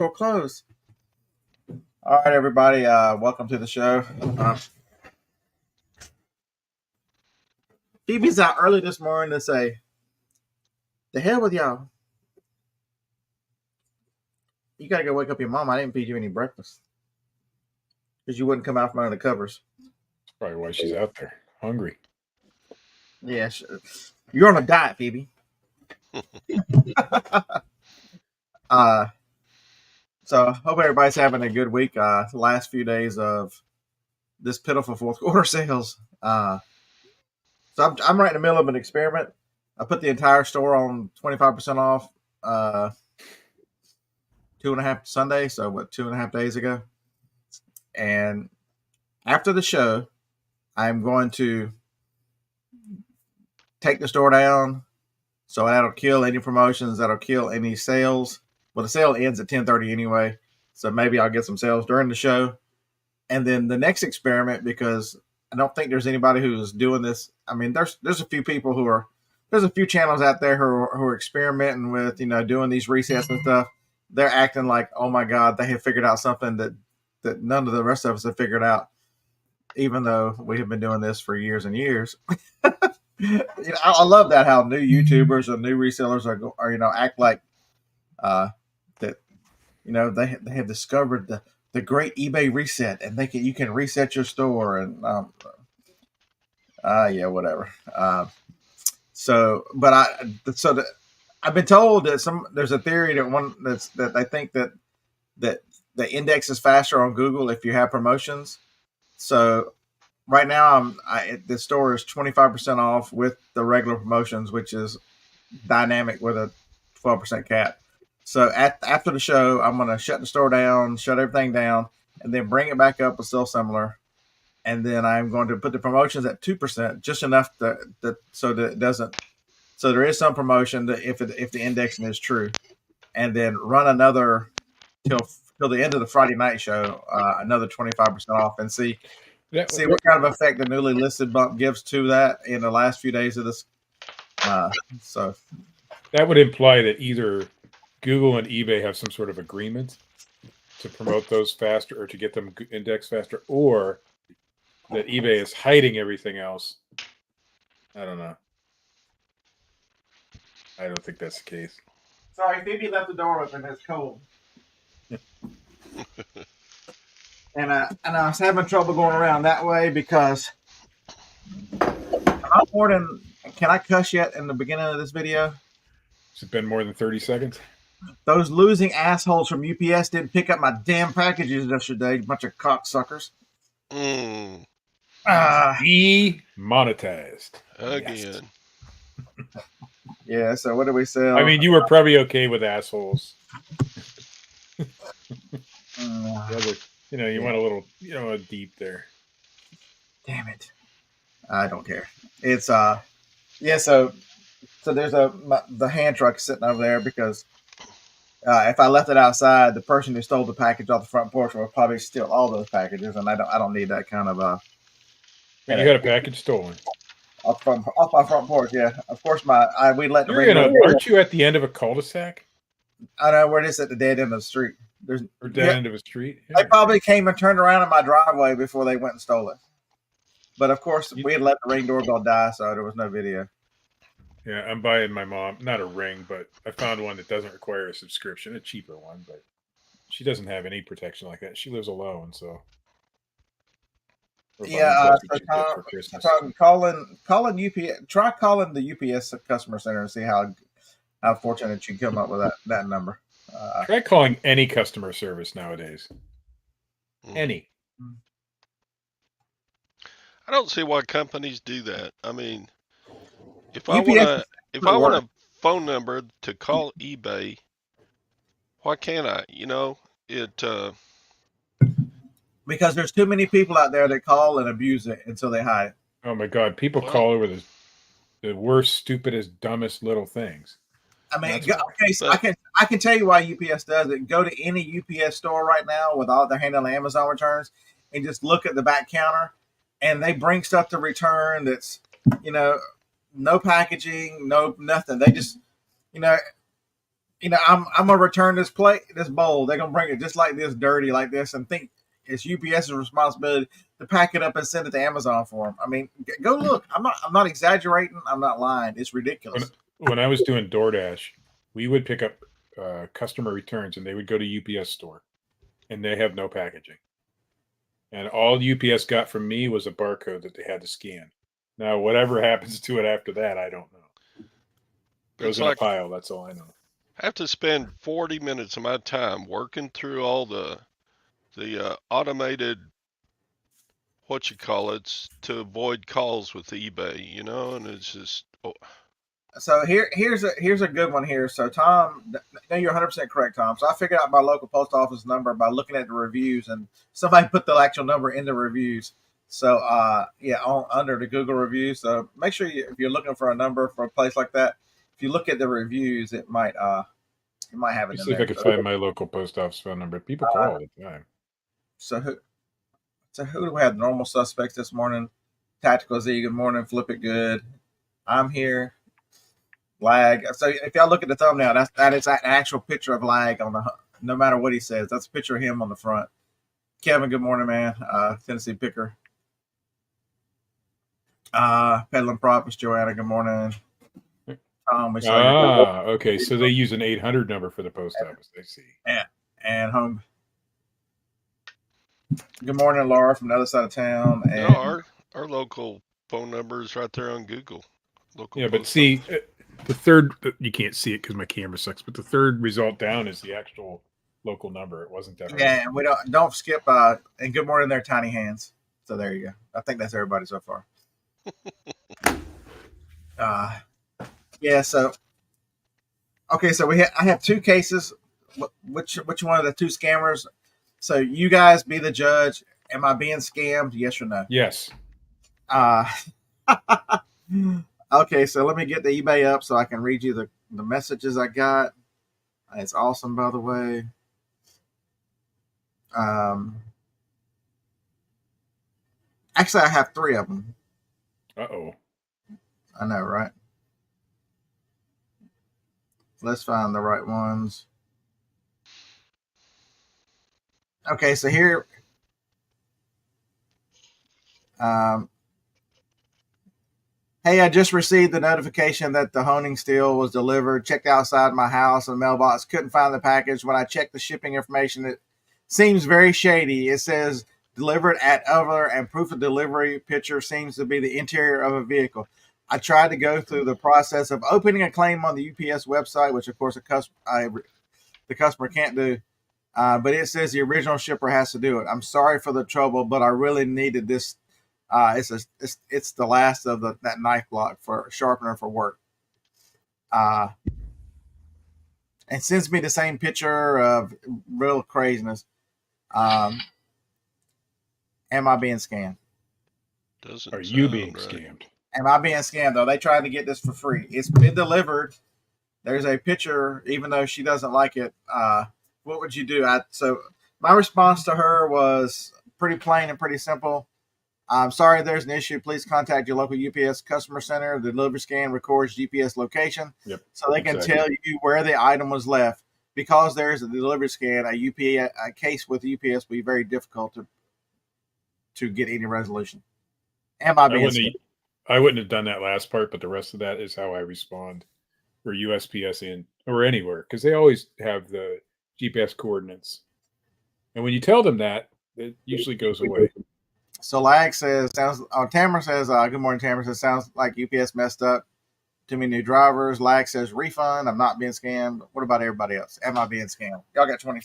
We'll close. All right, everybody. Welcome to the show. Phoebe's out early this morning to say, "The hell with y'all! You gotta go wake up your mom. I didn't feed you any breakfast because you wouldn't come out from under the covers." That's probably why she's out there, hungry. Yeah, you're on a diet, Phoebe. So hope everybody's having a good week. The last few days of this pitiful fourth quarter sales. So I'm right in the middle of an experiment. I put the entire store on 25% off 2.5 Sunday, so 2.5 days ago. And after the show, I'm going to take the store down, so that'll kill any promotions, that'll kill any sales. Well, the sale ends at 10:30 anyway, so maybe I'll get some sales during the show. And then the next experiment, because I don't think there's anybody who's doing this. I mean, there's a few people there's a few channels out there who are experimenting with, doing these resets and stuff. They're acting like, oh my God, they have figured out something that none of the rest of us have figured out, even though we have been doing this for years and years. I love that, how new YouTubers or new resellers are act like that. They have discovered the great eBay reset, and you can reset your store, and yeah, whatever. I've been told that there's a theory that I think that the index is faster on Google if you have promotions. So right now the store is 25% off with the regular promotions, which is dynamic with a 12% cap. So after the show, I'm going to shut the store down, shut everything down, and then bring it back up and still similar. And then I'm going to put the promotions at 2%, just enough so that it doesn't. So there is some promotion that if the indexing is true, and then run another till the end of the Friday night show, another 25% off, and see what kind of effect the newly listed bump gives to that in the last few days of this. So that would imply that either Google and eBay have some sort of agreement to promote those faster or to get them indexed faster, or that eBay is hiding everything else. I don't know. I don't think that's the case. Sorry, Phoebe left the door open. It's cold. And I was having trouble going around that way because I'm more than. Can I cuss yet in the beginning of this video? Has it been more than 30 seconds? Those losing assholes from UPS didn't pick up my damn packages yesterday. Bunch of cocksuckers. Demonetized. Again. Yes. Yeah, so what do we sell? I mean, you were probably okay with assholes. You went a little, deep there. Damn it. I don't care. It's, yeah, so there's the hand truck sitting over there because if I left it outside, the person who stole the package off the front porch will probably steal all those packages, and I don't need that kind of you had a package stolen off my front porch. Yeah, of course. Aren't you at the end of a cul-de-sac? I know we're just at the dead end of the street. End of a street. Yeah. They probably came and turned around in my driveway before they went and stole it. But of course, we had let the Ring doorbell die, so there was no video. Yeah, I'm buying my mom not a Ring, but I found one that doesn't require a subscription, a cheaper one, but she doesn't have any protection like that. She lives alone, so. Yeah, calling UPS. Try calling the UPS customer center and see how fortunate you come up with that number. Try calling any customer service nowadays. Any. I don't see why companies do that. I mean, if I want a phone number to call eBay, why can't I? Because there's too many people out there that call and abuse it, and so they hide it. Oh my God! People call over the worst, stupidest, dumbest little things. I mean, okay, so I can tell you why UPS does it. Go to any UPS store right now with all their handling Amazon returns, and just look at the back counter, and they bring stuff to return that's, no packaging, no nothing. They just, I'm gonna return this bowl. They're gonna bring it just like this, dirty like this, and think it's UPS's responsibility to pack it up and send it to Amazon for them. I mean, go look. I'm not exaggerating. I'm not lying. It's ridiculous. When I was doing DoorDash, we would pick up customer returns, and they would go to UPS store, and they have no packaging. And all UPS got from me was a barcode that they had to scan. Now, whatever happens to it after that, I don't know. Goes in a pile. That's all I know. I have to spend 40 minutes of my time working through all the automated to avoid calls with eBay, and it's just. Oh. So here's a good one here. So Tom, no, you're 100% correct, Tom. So I figured out my local post office number by looking at the reviews, and somebody put the actual number in the reviews. So under the Google reviews. So make sure if you're looking for a number for a place like that, if you look at the reviews, it might have it. See if I can find my local post office phone number. People call all the time. So who do we have? Normal suspects this morning. Tactical Z. Good morning. Flip it good. I'm here. Lag. So if y'all look at the thumbnail, that is an actual picture of Lag on the. No matter what he says, that's a picture of him on the front. Kevin, good morning, man. Tennessee Picker. Peddling Props, Joanna, good morning. Tom, okay. So they use an 800 number for the post office. I see. Yeah, and home. Good morning, Laura, from the other side of town. And our local phone number is right there on Google. Local but see, the third, you can't see it because my camera sucks, but the third result down is the actual local number. It wasn't that hard. Yeah, and we don't skip. And good morning there, Tiny Hands. So there you go. I think that's everybody so far. Yeah. So okay. So I have two cases. Which one of the two scammers? So you guys be the judge. Am I being scammed? Yes or no? Yes. Okay, so let me get the eBay up so I can read you the messages I got. It's awesome, by the way. Actually, I have 3 of them. Uh-oh. I know, right? Let's find the right ones. Okay, so here. Hey, I just received the notification that the honing steel was delivered. Checked outside my house and mailbox. Couldn't find the package. When I checked the shipping information, it seems very shady. It says delivered at other, and proof of delivery picture seems to be the interior of a vehicle. I tried to go through the process of opening a claim on the UPS website, which of course the customer can't do. But it says the original shipper has to do it. I'm sorry for the trouble, but I really needed this. It's the last of that knife block for sharpener for work. And sends me the same picture of real craziness. Am I being scammed? Are you being scammed? Am I being scammed though? They tried to get this for free. It's been delivered. There's a picture, even though she doesn't like it. What would you do? So my response to her was pretty plain and pretty simple. I'm sorry there's an issue. Please contact your local UPS customer center. The delivery scan records GPS location, so they can tell you where the item was left. Because there's a delivery scan, a case with UPS will be very difficult to get any resolution. Am I being scammed? I wouldn't have done that last part, but the rest of that is how I respond, or USPS or anywhere, because they always have the GPS coordinates. And when you tell them that, it usually goes away. So Lag says, Tamara says, good morning, Tamara says, sounds like UPS messed up. Too many new drivers. Lag says, refund. I'm not being scammed. What about everybody else? Am I being scammed? Y'all got 20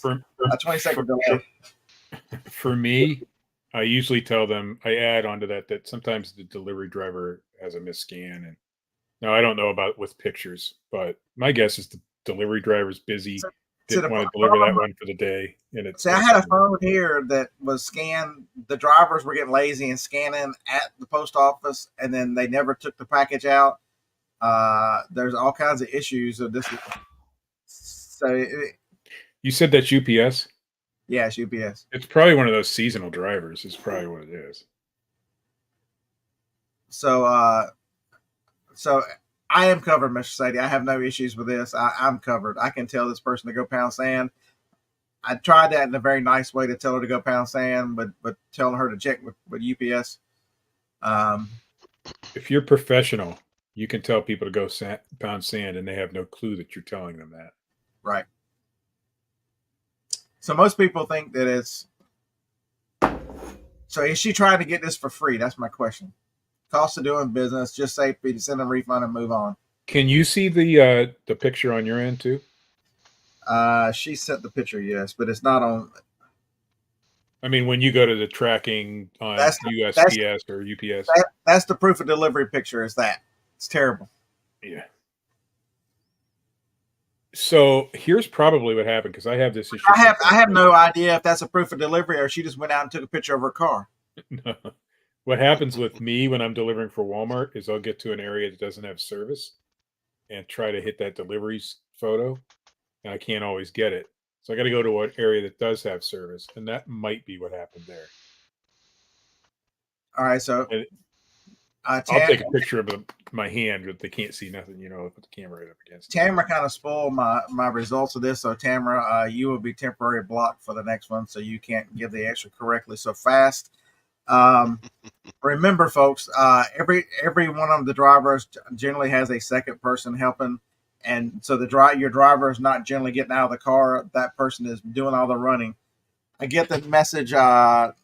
second delay. For me, I usually tell them, I add onto that sometimes the delivery driver has a misscan. And now I don't know about with pictures, but my guess is the delivery driver's busy. Didn't want to deliver that one for the day. And I had a phone here that was scanned. The drivers were getting lazy and scanning at the post office, and then they never took the package out. There's all kinds of issues of this. So you said that's UPS? Yeah, it's UPS. It's probably one of those seasonal drivers. Is probably what it is. So I am covered, Mr. Sadie. I have no issues with this. I'm covered. I can tell this person to go pound sand. I tried that in a very nice way to tell her to go pound sand, but telling her to check with UPS. If you're professional, you can tell people to go pound sand, and they have no clue that you're telling them that. Right. So most people think that it's. So is she trying to get this for free? That's my question. Cost of doing business, just say send a refund and move on. Can you see the picture on your end too? She sent the picture, yes, but it's not on. I mean, when you go to the tracking on USPS or UPS, that's the proof of delivery picture. Is that it's terrible? Yeah. So here's probably what happened, because I have this issue. I have no idea if that's a proof of delivery or she just went out and took a picture of her car. What happens with me when I'm delivering for Walmart is I'll get to an area that doesn't have service and try to hit that deliveries photo, and I can't always get it. So I got to go to an area that does have service, and that might be what happened there. All right, so I'll take a picture of my hand, but they can't see nothing. Put the camera right up against it. Tamara kind of spoiled my results of this. So Tamara, you will be temporarily blocked for the next one, so you can't give the answer correctly so fast. Remember, folks, every one of the drivers generally has a second person helping, and so your driver is not generally getting out of the car. That person is doing all the running. I get the message about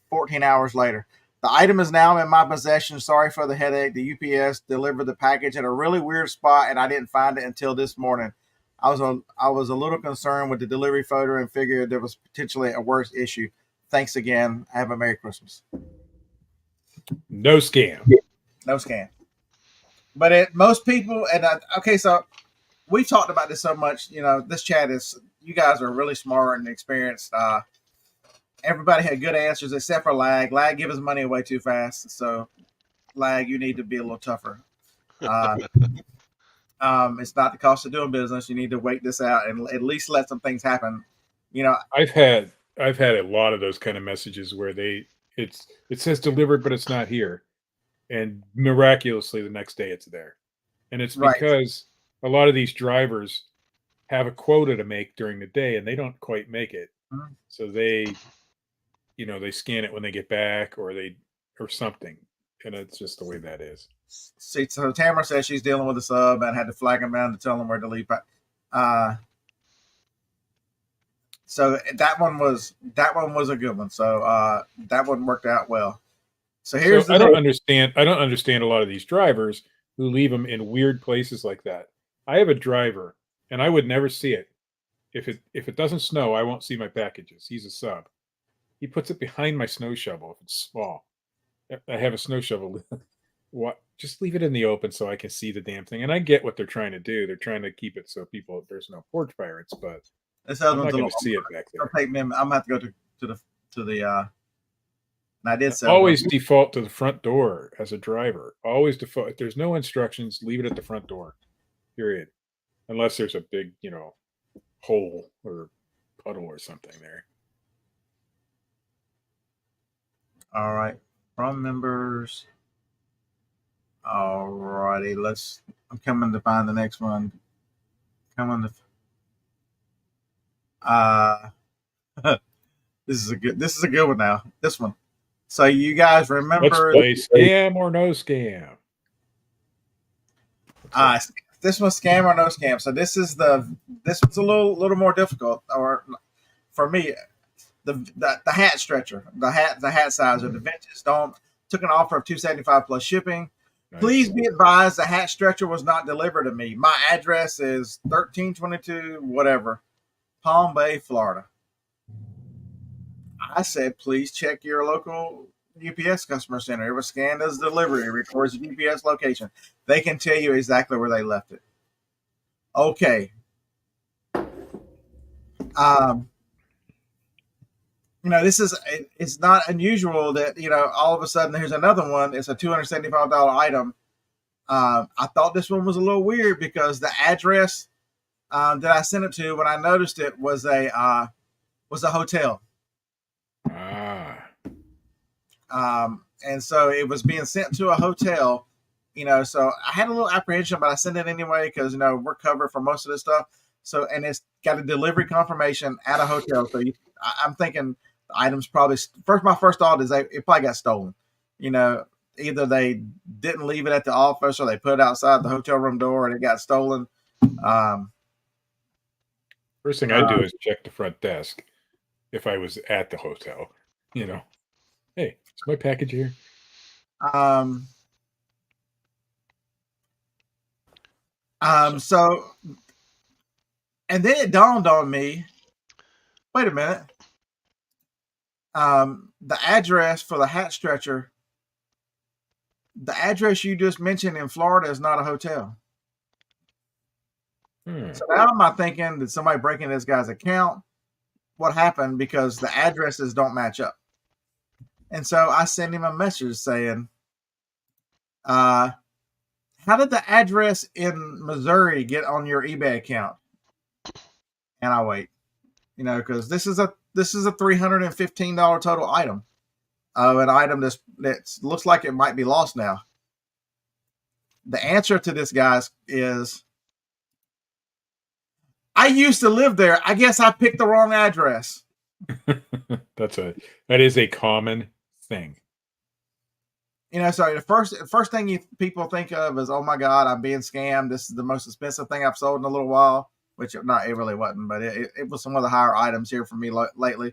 14 hours later. The item is now in my possession. Sorry for the headache. The UPS delivered the package at a really weird spot, and I didn't find it until this morning. I was a little concerned with the delivery photo and figured there was potentially a worse issue. Thanks again. Have a Merry Christmas. No scam. No scam. But most people, and okay, so we talked about this so much. This chat is, you guys are really smart and experienced. Everybody had good answers except for Lag. Lag gives his money away too fast. So, Lag, you need to be a little tougher. It's not the cost of doing business. You need to wait this out and at least let some things happen. I've had a lot of those kind of messages where it says delivered, but it's not here, and miraculously the next day it's there, and it's because a lot of these drivers have a quota to make during the day and they don't quite make it, so they scan it when they get back or something, and it's just the way that is. See, so Tamara says she's dealing with a sub and had to flag him down to tell him where to leave. So that one was a good one. So that one worked out well. So I don't understand a lot of these drivers who leave them in weird places like that. I have a driver, and I would never see it. If it doesn't snow, I won't see my packages. He's a sub. He puts it behind my snow shovel if it's small. I have a snow shovel. What? Just leave it in the open so I can see the damn thing. And I get what they're trying to do. They're trying to keep it so there's no porch pirates, but I'm not going to see it back there. I'm gonna have to go to the. And I did say always default to the front door as a driver. Always default. If there's no instructions, leave it at the front door. Period. Unless there's a big, hole or puddle or something there. All right. From members. All righty. I'm coming to find the next one. This is a good one now. This one. So you guys remember? Let's play scam or no scam. This was scam or no scam. So this one's a little more difficult, or for me, the hat stretcher, the hat size, or the vintage took an offer of $275 plus shipping. Nice. Please be advised, the hat stretcher was not delivered to me. My address is 1322 whatever, Palm Bay, Florida. I said, please check your local UPS customer center. It was scanned as delivery. It records the UPS location. They can tell you exactly where they left it. Okay. It's not unusual that, all of a sudden here's another one. It's a $275 item. I thought this one was a little weird because the address that I sent it to when I noticed it was a hotel. And so it was being sent to a hotel, So I had a little apprehension, but I sent it anyway because we're covered for most of this stuff. So, and it's got a delivery confirmation at a hotel. So I'm thinking the items probably my first thought is it probably got stolen. Either they didn't leave it at the office or they put it outside the hotel room door and it got stolen. First thing I do is check the front desk if I was at the hotel. Hey, is my package here? So, and then it dawned on me, wait a minute. The address for the hat stretcher, the address you just mentioned in Florida is not a hotel. So now I'm thinking, did somebody break into this guy's account? What happened? Because the addresses don't match up. And so I sent him a message saying, how did the address in Missouri get on your eBay account? And I wait, because this is a $315 total item of an item that looks like it might be lost now. The answer to this, guys, is I used to live there. I guess I picked the wrong address. That is a common thing. So the first thing people think of is, oh my God, I'm being scammed. This is the most expensive thing I've sold in a little while, which it really wasn't, but it was some of the higher items here for me lately.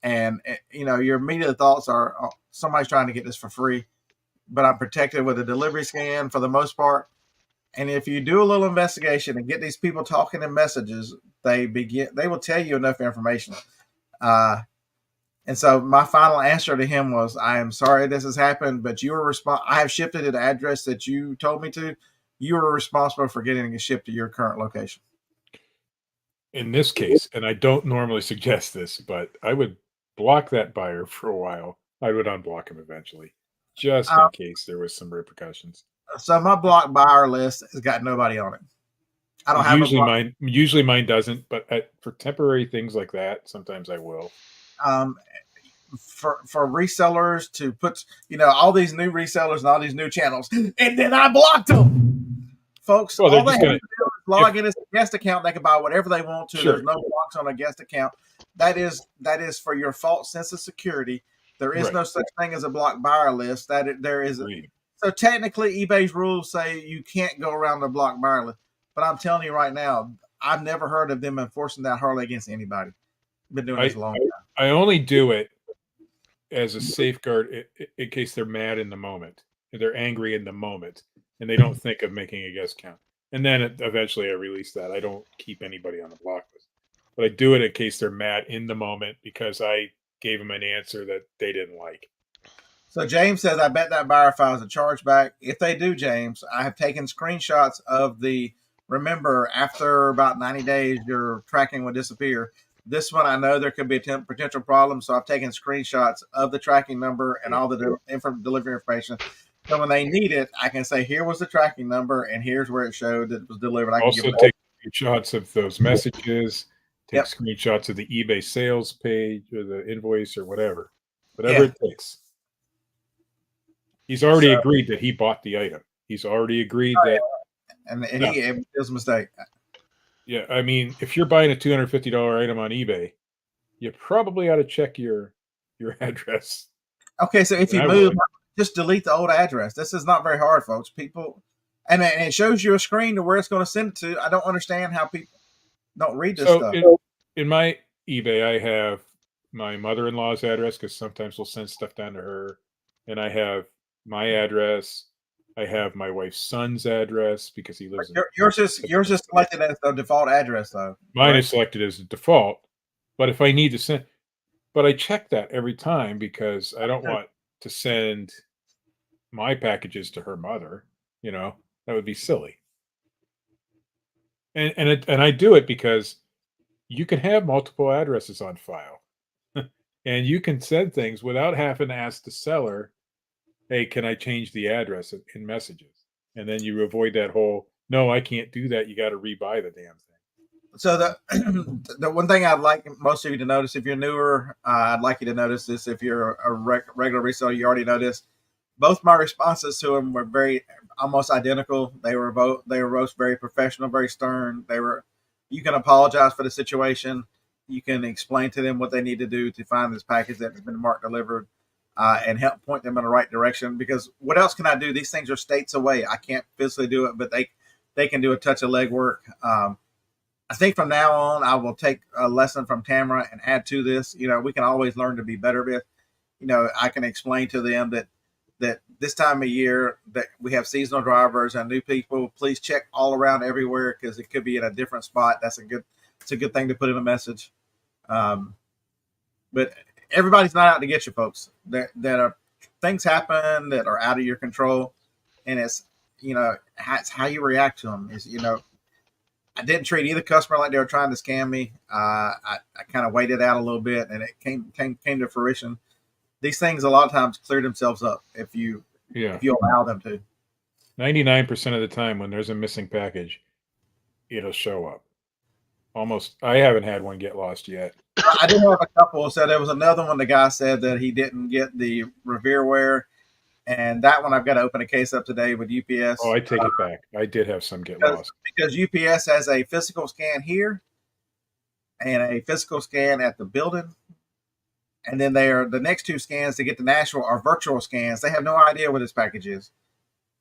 And your immediate thoughts are, oh, somebody's trying to get this for free, but I'm protected with a delivery scan for the most part. And if you do a little investigation and get these people talking in messages, they will tell you enough information. And so my final answer to him was, I am sorry this has happened, but I have shipped it to the address that you told me to. You are responsible for getting it shipped to your current location. In this case, and I don't normally suggest this, but I would block that buyer for a while. I would unblock him eventually, just in case there was some repercussions. So my block buyer list has got nobody on it. I don't have mine. Usually mine doesn't, but for temporary things like that, sometimes I will. For resellers to put, all these new resellers and all these new channels, and then I blocked them, folks. All they have to do is log in as a guest account. They can buy whatever they want to. Sure. There's no blocks on a guest account. That is for your false sense of security. There is no such thing as a block buyer list. There is. So technically, eBay's rules say you can't go around the block buyer list. But I'm telling you right now, I've never heard of them enforcing that hardly against anybody. Been doing this a long time. I only do it as a safeguard in case they're mad in the moment. They're angry in the moment, and they don't think of making a guest count. And then eventually I release that. I don't keep anybody on the block list. But I do it in case they're mad in the moment because I gave them an answer that they didn't like. So James says, I bet that buyer files a chargeback. If they do, James, I have taken screenshots of remember, after about 90 days, your tracking will disappear. This one, I know there could be a potential problem, so I've taken screenshots of the tracking number and all the delivery information. So when they need it, I can say, here was the tracking number, and here's where it showed that it was delivered. I can also take screenshots of those messages, take screenshots of the eBay sales page or the invoice or whatever it takes. He's already agreed that he bought the item. He's already agreed that. And it was a mistake. Yeah, I mean, if you're buying a $250 item on eBay, you probably ought to check your address. Okay, so if you move, just delete the old address. This is not very hard, folks. People, and it shows you a screen to where it's going to send it to. I don't understand how people don't read this stuff. In my eBay, I have my mother-in-law's address because sometimes we'll send stuff down to her, and I have my address. I have my wife's son's address because he lives. Yours is selected as the default address, though. Mine is selected as the default, but if I need to send, but I check that every time because I don't want to send my packages to her mother. That would be silly. And I do it because you can have multiple addresses on file, and you can send things without having to ask the seller, hey, can I change the address in messages? And then you avoid that whole, no, I can't do that. You got to rebuy the damn thing. So the one thing I'd like most of you to notice, if you're newer, I'd like you to notice this. If you're a regular reseller, you already know this. Both my responses to them were almost identical. They were both very professional, very stern. You can apologize for the situation. You can explain to them what they need to do to find this package that has been marked delivered, and help point them in the right direction. Because what else can I do? These things are states away. I can't physically do it, but they can do a touch of legwork. I think from now on, I will take a lesson from Tamara and add to this. We can always learn to be better with. I can explain to them that this time of year that we have seasonal drivers and new people. Please check all around everywhere because it could be in a different spot. It's a good thing to put in a message. But everybody's not out to get you, folks. That are things happen that are out of your control, and it's how you react to them. I didn't treat either customer like they were trying to scam me. I kind of waited out a little bit, and it came to fruition. These things a lot of times clear themselves up if you allow them to. 99% of the time when there's a missing package, it'll show up. Almost, I haven't had one get lost yet. I did have a couple. So there was another one. The guy said that he didn't get the Revealware, and that one I've got to open a case up today with UPS. Oh, I take it back. I did have some get lost because UPS has a physical scan here and a physical scan at the building. And then the next two scans to get the national are virtual scans. They have no idea what this package is.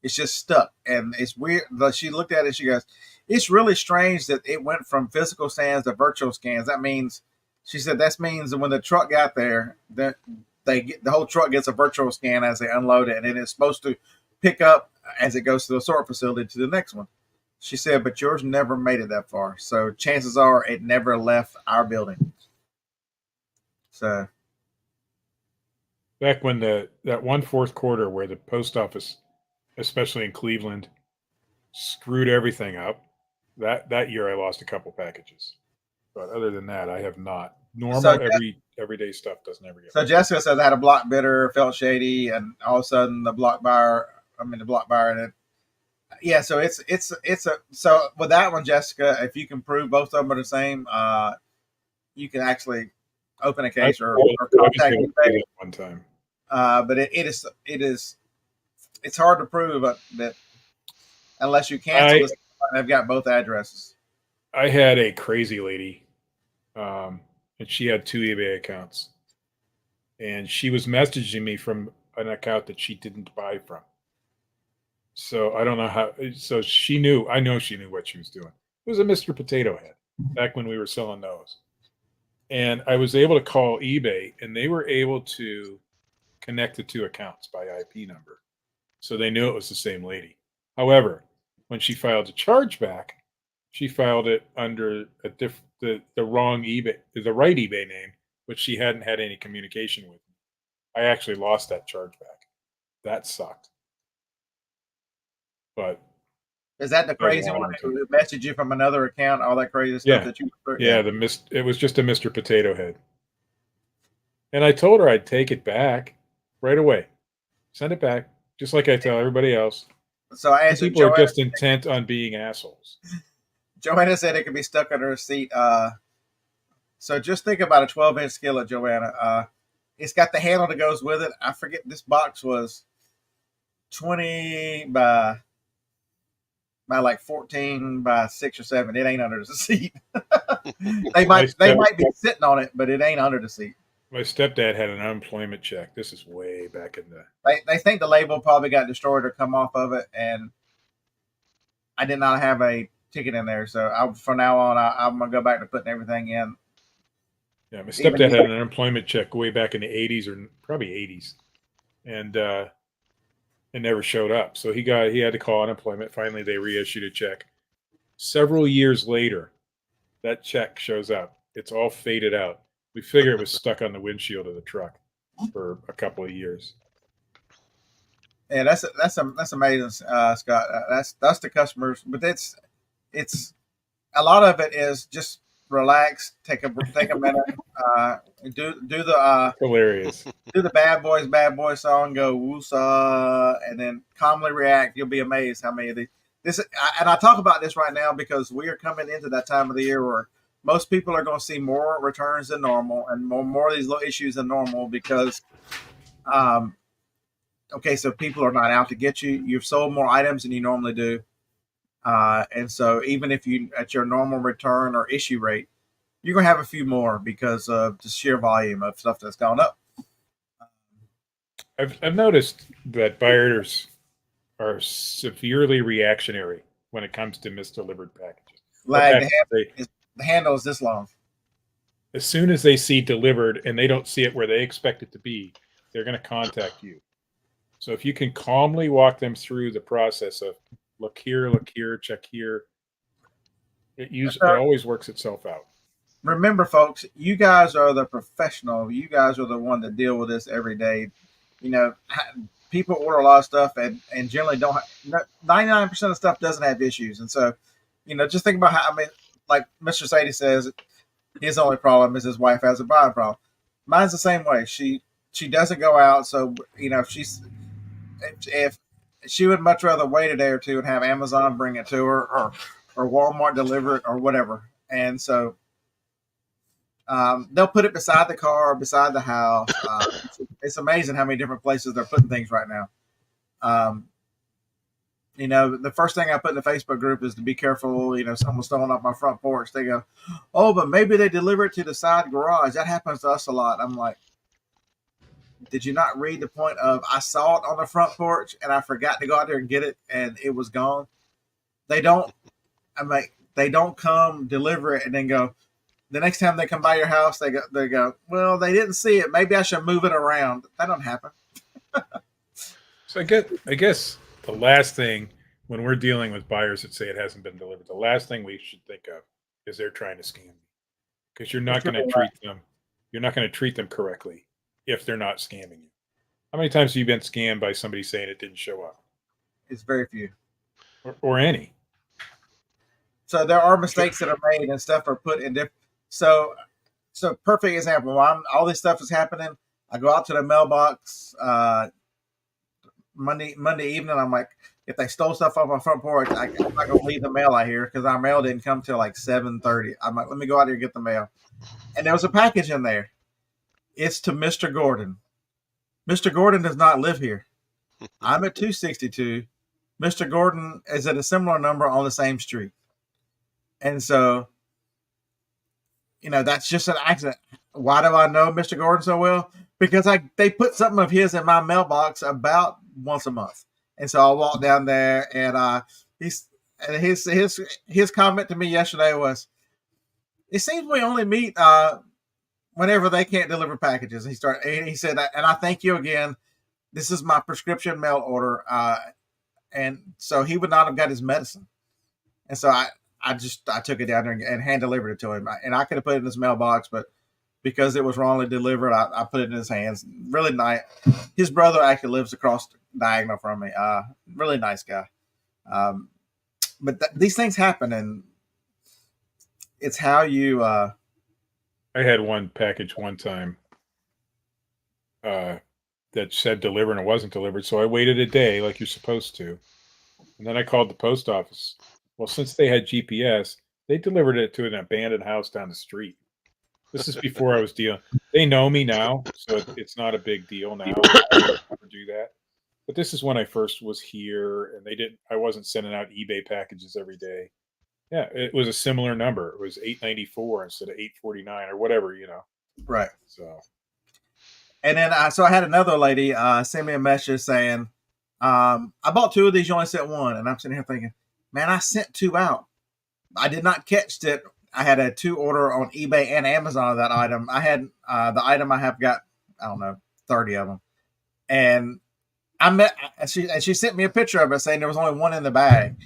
It's just stuck. And it's weird. She looked at it. She goes, it's really strange that it went from physical scans to virtual scans. That means, she said, that means that when the truck got there, that the whole truck gets a virtual scan as they unload it. And then it's supposed to pick up as it goes to the sort facility to the next one. She said, but yours never made it that far. So chances are it never left our building. So. Back when that one fourth quarter where the post office, especially in Cleveland, screwed everything up, that year I lost a couple packages. But other than that, I have not. Normal everyday stuff doesn't ever get. So Jessica says I had a block bidder, felt shady, and all of a sudden the block buyer, and it, yeah. So so with that one, Jessica, if you can prove both of them are the same, you can actually open a case or contact eBay one time. But it's hard to prove that unless you cancel this, I've got both addresses. I had a crazy lady, and she had 2 eBay accounts, and she was messaging me from an account that she didn't buy from. So I don't know how. So she knew. I know she knew what she was doing. It was a Mr. Potato Head back when we were selling those. And I was able to call eBay, and they were able to connect the 2 accounts by IP number. So they knew it was the same lady. However, when she filed a chargeback, she filed it under the wrong eBay, the right eBay name, which she hadn't had any communication with me. I actually lost that chargeback. That sucked. But is that the crazy one who messaged you from another account? All that crazy stuff that you. Yeah, it was just a Mr. Potato Head. And I told her I'd take it back right away. Send it back, just like I tell everybody else. So I asked people are just intent on being assholes. Joanna said it could be stuck under a seat. So just think about a 12-inch skillet, Joanna. It's got the handle that goes with it. I forget, this box was 20 by like 14 by 6 or 7. It ain't under the seat. they might be sitting on it, but it ain't under the seat. My stepdad had an unemployment check. This is way back in the. They think the label probably got destroyed or come off of it, and I did not have a ticket in there. So from now on, I'm gonna go back to putting everything in. Yeah, my stepdad had an unemployment check way back in the 80s or probably 80s, and it never showed up. So he had to call unemployment. Finally, they reissued a check. Several years later, that check shows up. It's all faded out. We figure it was stuck on the windshield of the truck for a couple of years. Yeah, that's amazing, Scott. That's the customers, but it's a lot of it is just relax, take a minute, do the hilarious, do the bad boys song, go woosah, and then calmly react. You'll be amazed how many of this. And I talk about this right now because we are coming into that time of the year where most people are going to see more returns than normal and more of these little issues than normal because okay, so people are not out to get you. You've sold more items than you normally do. And so even if you at your normal return or issue rate, you're going to have a few more because of the sheer volume of stuff that's gone up. I've noticed that buyers are severely reactionary when it comes to misdelivered packages. Lag, the handle is this long. As soon as they see delivered and they don't see it where they expect it to be, they're going to contact you. So if you can calmly walk them through the process of look here, check here, it always works itself out. Remember, folks, you guys are the professional. You guys are the one that deal with this every day. You know, people order a lot of stuff and generally don't. 99% of stuff doesn't have issues, and so, you know, just think about how. I mean, like Mr. Sadie says, his only problem is his wife has a buying problem. Mine's the same way. She doesn't go out, so you know, if she would much rather wait a day or two and have Amazon bring it to her or Walmart deliver it or whatever, and so. They'll put it beside the car, beside the house. It's amazing how many different places they're putting things right now. You know, the first thing I put in the Facebook group is to be careful. You know, someone's stolen off my front porch. They go, oh, but maybe they deliver it to the side garage. That happens to us a lot. I'm like, did you not read the point of I saw it on the front porch and I forgot to go out there and get it and it was gone? They don't. I'm like, they don't come deliver it and then go. The next time they come by your house, they go, well, they didn't see it. Maybe I should move it around. That don't happen. So I guess the last thing when we're dealing with buyers that say it hasn't been delivered, the last thing we should think of is they're trying to scam you, because you're not going to treat them. You're not going to treat them correctly if they're not scamming you. How many times have you been scammed by somebody saying it didn't show up? It's very few, or any. So there are mistakes that are made and stuff are put in different. So perfect example. While all this stuff is happening, I go out to the mailbox Monday evening. I'm like, if they stole stuff off my front porch, I'm not gonna leave the mail out here because our mail didn't come till like 7:30. I'm like, let me go out here and get the mail. And there was a package in there. It's to Mr. Gordon. Mr. Gordon does not live here. I'm at 262. Mr. Gordon is at a similar number on the same street. And so, you know, that's just an accident. Why do I know Mr. Gordon so well? Because they put something of his in my mailbox about once a month. And so I walked down there and his comment to me yesterday was, it seems we only meet whenever they can't deliver packages. He said, and I thank you again. This is my prescription mail order. And so he would not have got his medicine. And so I took it down there and hand delivered it to him. And I could have put it in his mailbox, but because it was wrongly delivered, I put it in his hands. Really nice. His brother actually lives across diagonal from me. Really nice guy. But these things happen, and it's how you. I had one package one time that said deliver and it wasn't delivered, so I waited a day like you're supposed to, and then I called the post office. Well, since they had GPS, they delivered it to an abandoned house down the street. This is before I was dealing. They know me now, so it's not a big deal now. I never do that. But this is when I first was here, and I wasn't sending out eBay packages every day. Yeah, it was a similar number. It was $8.94 instead of $8.49 or whatever, you know. Right. So, and then I had another lady send me a message saying, I bought 2 of these. You only sent 1, and I'm sitting here thinking, man, I sent 2 out. I did not catch that. I had a 2 order on eBay and Amazon of that item. I had the item I have got, I don't know, 30 of them. And she sent me a picture of it saying there was only 1 in the bag.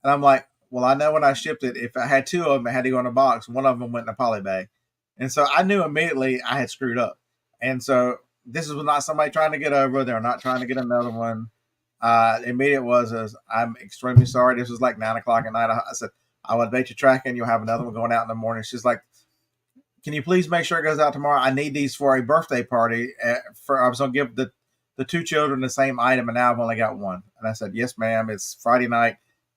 And I'm like, well, I know when I shipped it, if I had 2 of them, it had to go in a box. 1 of them went in a poly bag. And so I knew immediately I had screwed up. And so this was not somebody trying to get over. They're not trying to get another one. Immediate was, I'm extremely sorry. This was like 9:00 at night. I said, I will update your tracking. You'll have another one going out in the morning. She's like, can you please make sure it goes out tomorrow? I need these for a birthday party. I was going to give the 2 children the same item, and now I've only got 1. And I said, yes, ma'am. It's Friday night.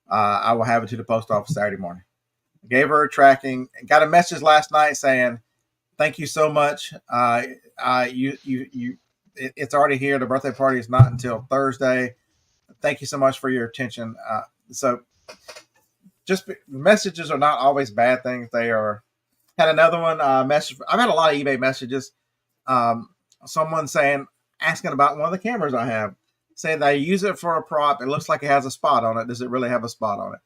I will have it to the post office Saturday morning. I gave her a tracking. Got a message last night saying, thank you so much. You it's already here. The birthday party is not until Thursday. Thank you so much for your attention. So just messages are not always bad things. They are. Had another one message. I've had a lot of eBay messages. Um, Someone asking about one of the cameras I have, saying they use it for a prop. It looks like it has a spot on it. Does it really have a spot on it?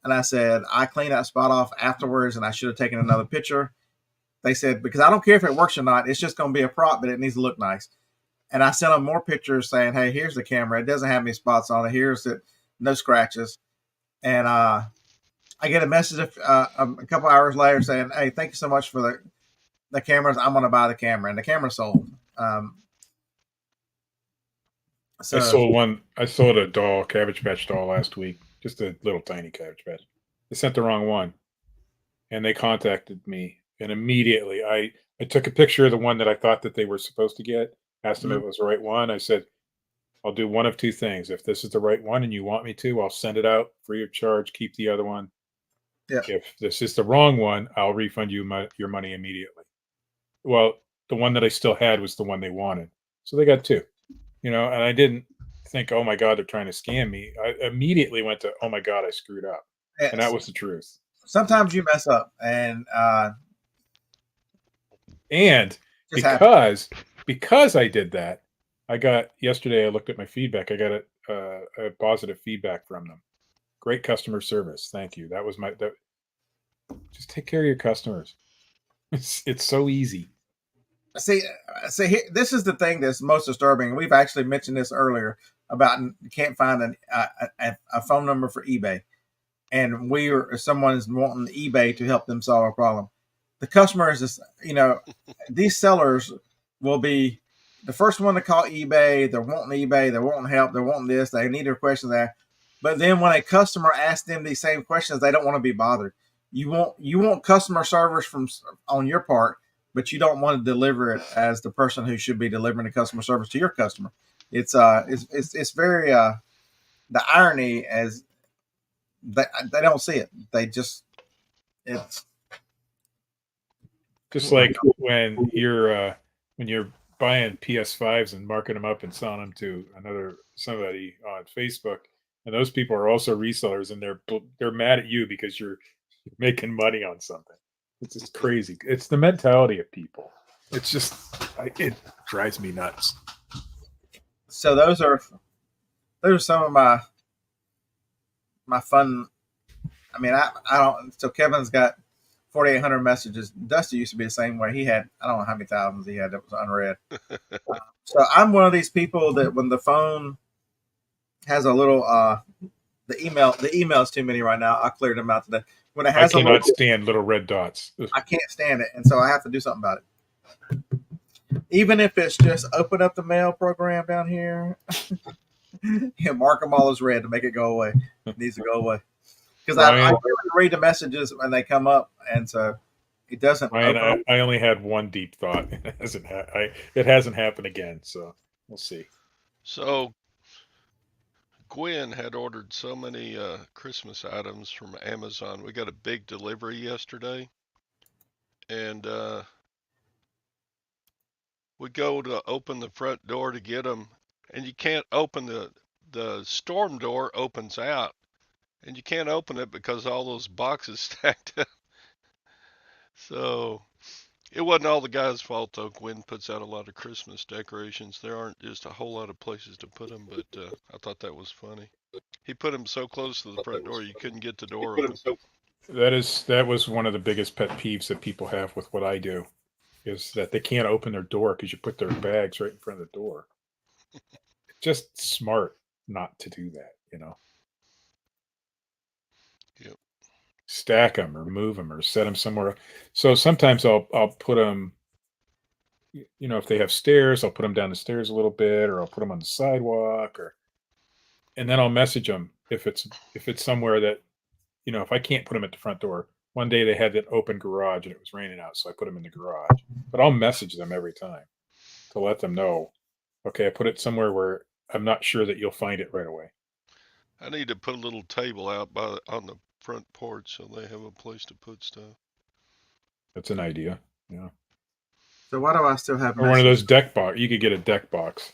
And I said, I cleaned that spot off afterwards, and I should have taken another picture. They said, because I don't care if it works or not, it's just going to be a prop, but it needs to look nice. And I sent them more pictures saying, hey, here's the camera. It doesn't have any spots on it. Here's it, no scratches. And I get a message a couple hours later saying, hey, thank you so much for the cameras. I'm going to buy the camera. And the camera sold. So I sold a doll, Cabbage Patch doll last week. Just a little tiny Cabbage Patch. They sent the wrong one. And they contacted me. And immediately I took a picture of the one that I thought that they were supposed to get, asked them if it was the right one. I said, I'll do one of two things. If this is the right one and you want me to, I'll send it out free of charge, keep the other one. Yeah. If this is the wrong one, I'll refund you your money immediately. Well, the one that I still had was the one they wanted. So they got two. And I didn't think, oh my God, they're trying to scam me. I immediately went to, oh my God, I screwed up. Yes. And that was the truth. Sometimes you mess up, and because I did that, yesterday I looked at my feedback. I got a positive feedback from them. Great customer service. Thank you. That was just take care of your customers. It's so easy. See, this is the thing that's most disturbing. We've actually mentioned this earlier about you can't find a phone number for eBay. And someone's wanting eBay to help them solve a problem. The customers, these sellers will be the first one to call eBay. They're wanting eBay. They're wanting help. They're wanting this. They need their questions there. But then when a customer asks them these same questions, they don't want to be bothered. You want customer service on your part, but you don't want to deliver it as the person who should be delivering the customer service to your customer. It's very the irony as they don't see it. It's just like when you're buying PS5s and marking them up and selling them to somebody on Facebook, and those people are also resellers, and they're mad at you because you're making money on something. It's just crazy. It's the mentality of people. It's just it drives me nuts. So those are some of my fun. I mean, I don't. So Kevin's got 4,800 messages. Dusty used to be the same way. He had, I don't know how many thousands he had that was unread. So I'm one of these people that when the phone has a little, the email's too many right now. I cleared them out today. When it has I cannot stand little red dots. I can't stand it, and so I have to do something about it. Even if it's just open up the mail program down here, mark them all as red to make it go away. It needs to go away. Because I read the messages when they come up, and so it doesn't. I only had one deep thought. It hasn't happened again, so we'll see. So Gwen had ordered so many Christmas items from Amazon. We got a big delivery yesterday, and we go to open the front door to get them, and you can't open the storm door opens out. And you can't open it because all those boxes stacked up. So it wasn't all the guy's fault, though. Gwen puts out a lot of Christmas decorations. There aren't just a whole lot of places to put them, but I thought that was funny. He put them so close to the front door you couldn't get the door open. That was one of the biggest pet peeves that people have with what I do, is that they can't open their door because you put their bags right in front of the door. Just smart not to do that, Yep. Stack them or move them or set them somewhere. So sometimes I'll put them, if they have stairs, I'll put them down the stairs a little bit, or I'll put them on the sidewalk, and then I'll message them if it's somewhere that, if I can't put them at the front door. One day they had an open garage and it was raining out, so I put them in the garage. But I'll message them every time to let them know, okay, I put it somewhere where I'm not sure that you'll find it right away. I need to put a little table out on the front porch so they have a place to put stuff. That's an idea. Yeah. So why do I still have Or one of those messages? deck box. You could get a deck box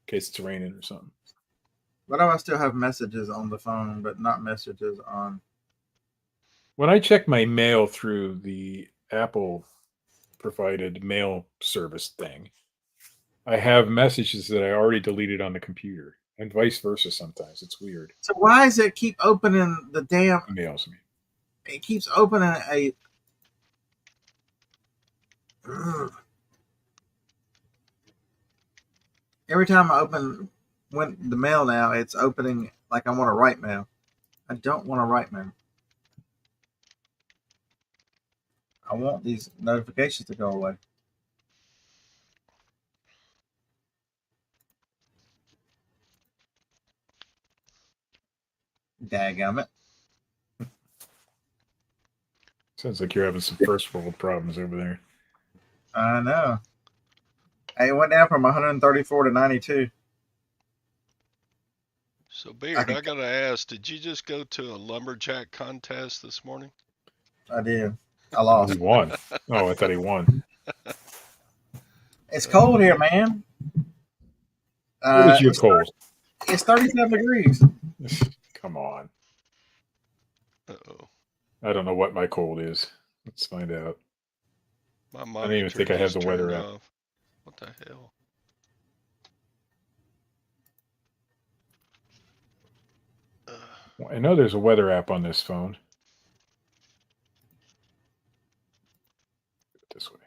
in case it's raining or something. Why do I still have messages on the phone, but not messages on? When I check my mail through the Apple provided mail service thing, I have messages that I already deleted on the computer, and vice versa. Sometimes it's weird. So why does it keep opening the damn? Emails me. It keeps opening a. Ugh. Every time I open the mail now, it's opening like I want to write mail. I don't want to write mail. I want these notifications to go away. Dadgummit. Sounds like you're having some first world problems over there. I know. It went down from 134 to 92. So, Beard, I gotta ask, did you just go to a lumberjack contest this morning? I did. I lost. He won. Oh, I thought he won. It's cold here, man. What is your cold? It's 37 degrees. Come on. Uh-oh. I don't know what my cold is. Let's find out. My I don't monitor even think I have just the weather turned app. off. What the hell? Well, I know there's a weather app on this phone. This way.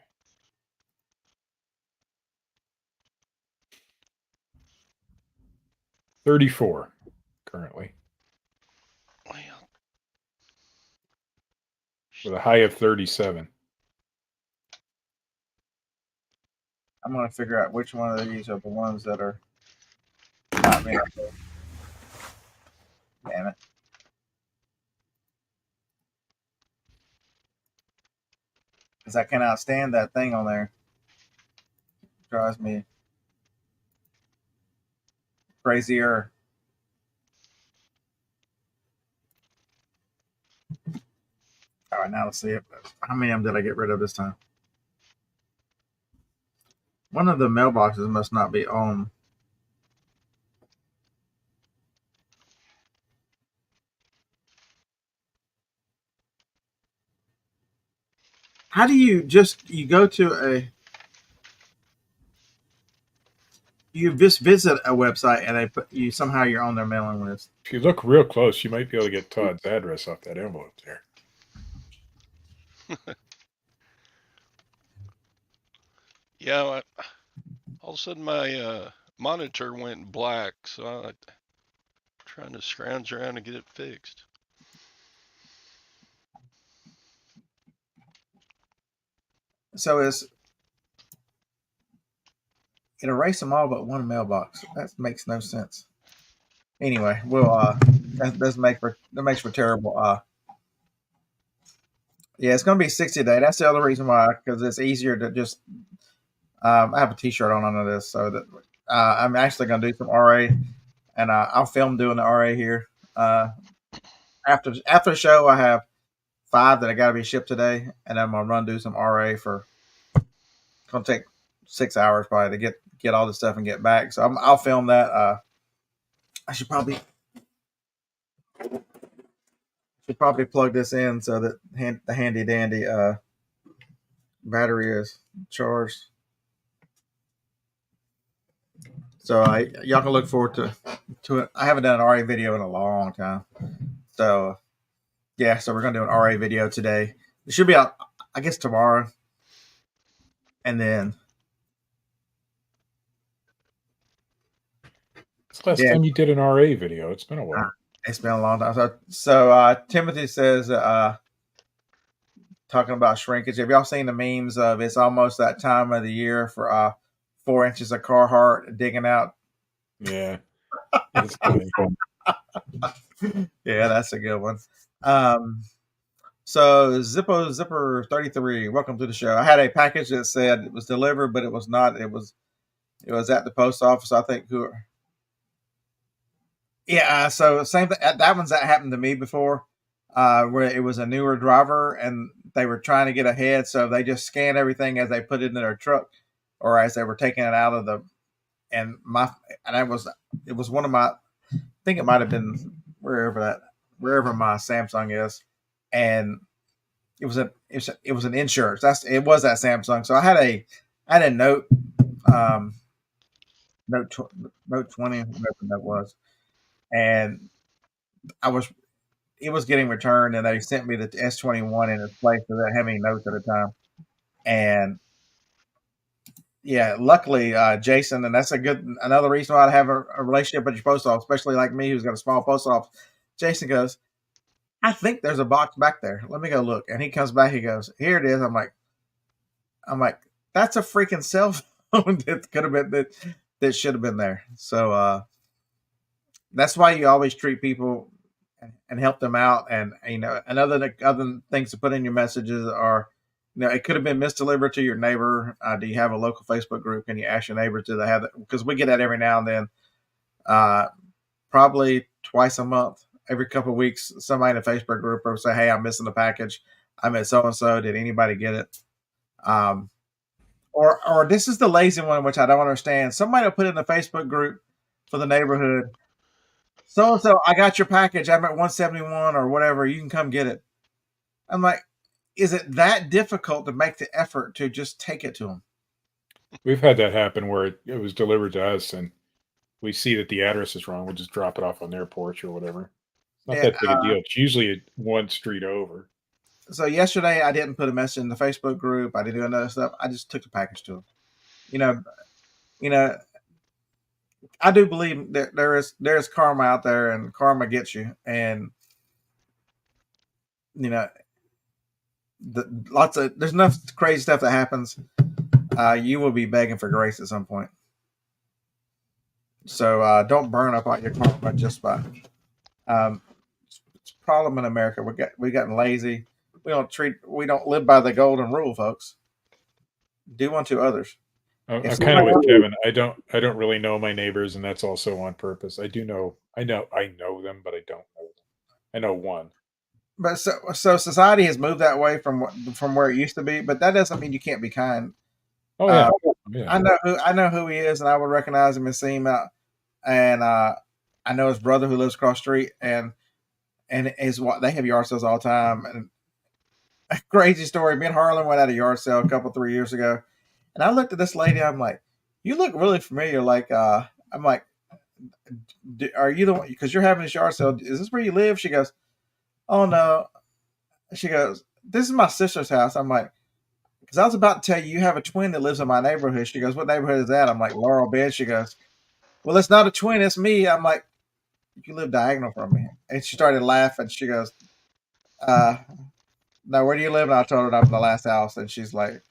$34 currently, Well, with a high of 37. I'm going to figure out which one of these are the ones that are not being uploaded. Damn it. Because I cannot stand that thing on there. It drives me crazier. All right, now let's see it. How many of them did I get rid of this time? One of the mailboxes must not be on. How do you go to you just visit a website and they put you somehow you're on their mailing list? If you look real close, you might be able to get Todd's address off that envelope there. yeah, all of a sudden my monitor went black, so I'm trying to scrounge around and get it fixed. So it erased them all but one mailbox. That makes no sense. Anyway, we'll that makes for terrible. Yeah, it's going to be 60 a day. That's the other reason why, because it's easier to just. I have a T-shirt on under this, so that I'm actually going to do some RA, and I'll film doing the RA here. After the show, I have 5 that I got to be shipped today, and I'm gonna do some RA for. It's gonna take 6 hours probably to get all this stuff and get back. So I'll film that. I should probably plug this in so that the handy dandy battery is charged. So y'all can look forward to it. I haven't done an RA video in a long time. So yeah, so we're gonna do an RA video today. It should be out, I guess, tomorrow. And then It's the last time you did an RA video. It's been a while. It's been a long time. So Timothy says talking about shrinkage. Have y'all seen the memes of it's almost that time of the year for 4 inches of Carhartt digging out? Yeah. It's funny. Yeah, that's a good one. So Zipper 33, welcome to the show. I had a package that said it was delivered, but it was not. It was at the post office. I think Yeah, so same thing. That happened to me before. where it was a newer driver and they were trying to get ahead, so they just scanned everything as they put it in their truck or as they were taking it out of the. And it was one of my. I think it might have been wherever my Samsung is, and it was an insurance. It was that Samsung. So I had a Note, um, Note 20, whatever that was, and I was it was getting returned, and they sent me the S21 in its place because I didn't have any notes at the time. And yeah, luckily, Jason, and that's another reason why I have a relationship with your post office, especially like me who's got a small post office. Jason goes, I think there's a box back there. Let me go look. And he comes back, he goes, here it is. I'm like, that's a freaking cell phone that could have been that should have been there. So that's why you always treat people and help them out. And and other things to put in your messages are, it could have been misdelivered to your neighbor. Do you have a local Facebook group? Can you ask your neighbor to have it? Because we get that every now and then, probably twice a month, every couple of weeks. Somebody in a Facebook group will say, "Hey, I'm missing a package. I'm at so and so. Did anybody get it?" Or this is the lazy one, which I don't understand. Somebody will put in the Facebook group for the neighborhood. So and so, I got your package. I'm at 171 or whatever. You can come get it. I'm like, is it that difficult to make the effort to just take it to them? We've had that happen where it was delivered to us, and we see that the address is wrong. We'll just drop it off on their porch or whatever. It's not Yeah. that big a deal. It's usually one street over. So yesterday, I didn't put a message in the Facebook group. I didn't do another stuff. I just took the package to them. You know, you know. I do believe that there's karma out there, and karma gets you. And you know, there's enough crazy stuff that happens. You will be begging for grace at some point. So don't burn up on your karma just by. It's a problem in America. We gotten lazy. We don't live by the golden rule, folks. Do unto others. I'm If kind of somebody- with Kevin. I don't really know my neighbors, and that's also on purpose. I know them, but I don't know them. I know one. But so society has moved that way from where it used to be. But that doesn't mean you can't be kind. Oh yeah, yeah. I know who he is, and I would recognize him and see him out. And I know his brother who lives across the street, and they have yard sales all the time. And a crazy story. Me and Harlan went at a yard sale 3 years ago, and I looked at this lady. I'm like, you look really familiar. Like, I'm like, are you the one? Because you're having this yard sale. Is this where you live? She goes, oh no. She goes, this is my sister's house. I'm like, because I was about to tell you have a twin that lives in my neighborhood. She goes, what neighborhood is that? I'm like, Laurel Bed. She goes, well, it's not a twin. It's me. I'm like, you live diagonal from me. And she started laughing. She goes, no, where do you live? And I told her I'm in the last house. And she's like,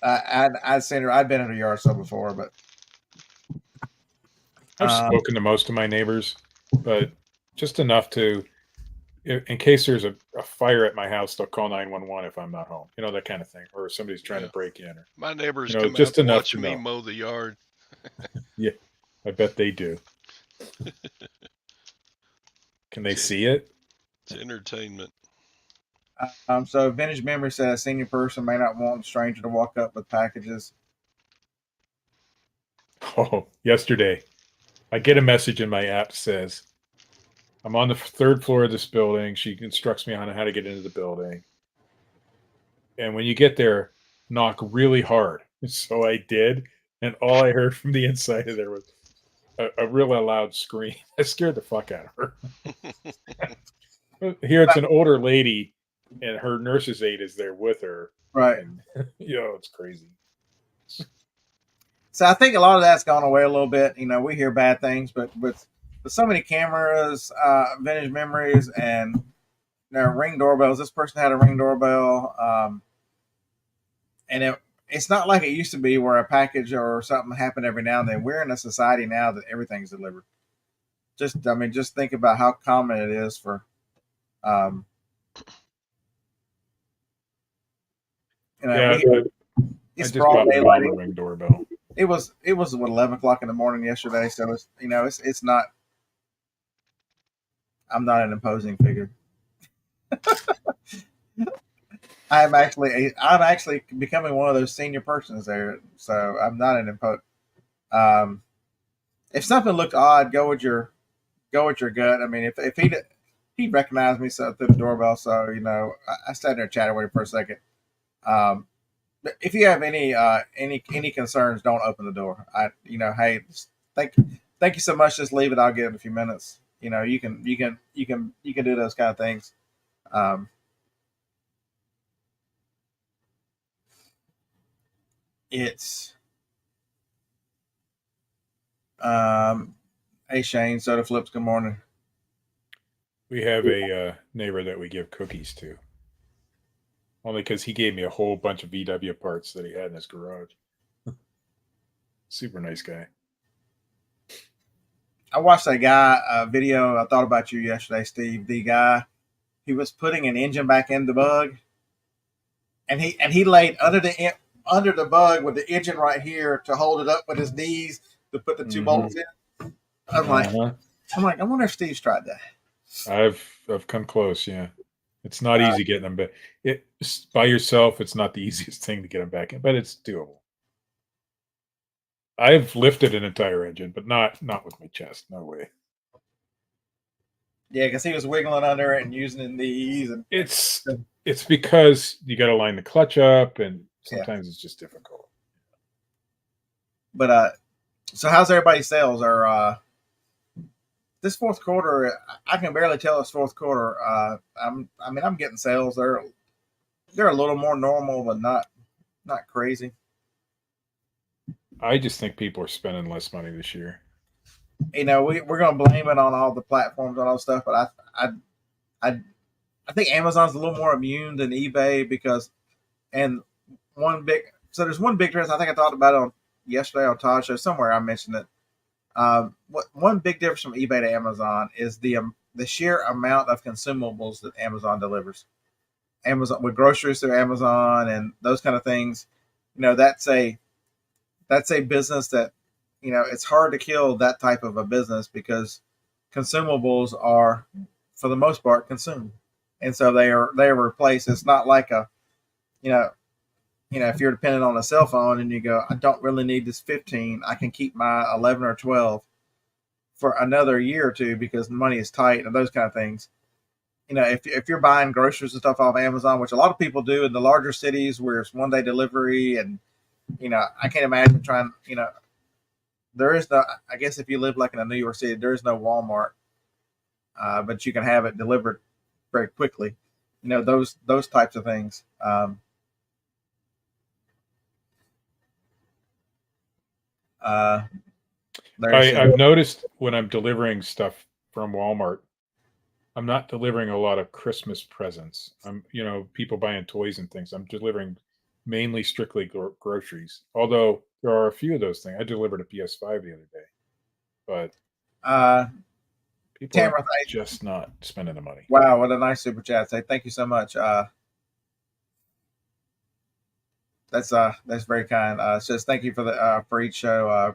I'd seen her. I'd been in her yard sale before, but I've spoken to most of my neighbors, but just enough to, in case there's a fire at my house, they'll call 911 if I'm not home. That kind of thing, or somebody's trying to break in. Or my neighbors come just out to watch me mow the yard. Yeah, I bet they do. Can they see it? It's entertainment. So Vintage Memory said a senior person may not want a stranger to walk up with packages. Oh, yesterday, I get a message in my app that says, I'm on the 3rd floor of this building. She instructs me on how to get into the building. And when you get there, knock really hard. So I did. And all I heard from the inside of there was a really loud scream. I scared the fuck out of her. Here, it's an older lady, and her nurse's aide is there with her. Right. And, it's crazy. So I think a lot of that's gone away a little bit. We hear bad things, but with so many cameras, Vintage Memories, and Ring doorbells. This person had a Ring doorbell, and it's not like it used to be where a package or something happened every now and then. We're in a society now that everything's delivered. Just think about how common it is for, it's broad daylight. Ring doorbell. It was 11:00 in the morning yesterday, so it's not. I'm not an imposing figure. I'm actually becoming one of those senior persons there, so I'm not an impo. Um, if something looked odd, go with your gut. I mean, if he recognized me so through the doorbell, so I sat there chatting with him for a second. Um, but if you have any concerns, don't open the door. Hey, thank thank you so much. Just leave it. I'll get it in a few minutes. You can do those kind of things. Um, it's Hey Shane, Soda Flips. Good morning. We have a neighbor that we give cookies to, only because he gave me a whole bunch of VW parts that he had in his garage. Super nice guy. I watched that guy video. I thought about you yesterday, Steve. The guy, he was putting an engine back in the bug, and he laid under the bug with the engine right here to hold it up with his knees to put the 2 bolts in. I'm like, I wonder if Steve's tried that. I've come close. Yeah, it's not easy getting them, but by yourself, it's not the easiest thing to get them back in, but it's doable. I've lifted an entire engine, but not with my chest. No way. Yeah, because he was wiggling under it and using his knees, and it's because you got to line the clutch up, and sometimes it's just difficult. But so how's everybody's sales? Or this fourth quarter, I can barely tell it's fourth quarter. I'm getting sales. They're a little more normal, but not crazy. I just think people are spending less money this year. We're going to blame it on all the platforms and all stuff, but I think Amazon's a little more immune than eBay because, and there's one big difference. I think I talked about it on yesterday on Todd's show somewhere. I mentioned it. One big difference from eBay to Amazon is the sheer amount of consumables that Amazon delivers. Amazon with groceries through Amazon and those kind of things. That's a business that it's hard to kill that type of a business because consumables are for the most part consumed, and so they are replaced. It's not like if you're dependent on a cell phone and you go, I don't really need this 15, I can keep my 11 or 12 for another year or two because money is tight and those kind of things. If you're buying groceries and stuff off Amazon, which a lot of people do in the larger cities where it's 1 day delivery, and I can't imagine trying. There is no. I guess if you live like in a New York City, there is no Walmart, but you can have it delivered very quickly. Those types of things. I've noticed when I'm delivering stuff from Walmart, I'm not delivering a lot of Christmas presents. I'm, people buying toys and things. I'm delivering mainly strictly groceries. Although there are a few of those things. I delivered a PS5 the other day, but people are just not spending the money. Wow, what a nice super chat! Say thank you so much. That's very kind. It says thank you for each show.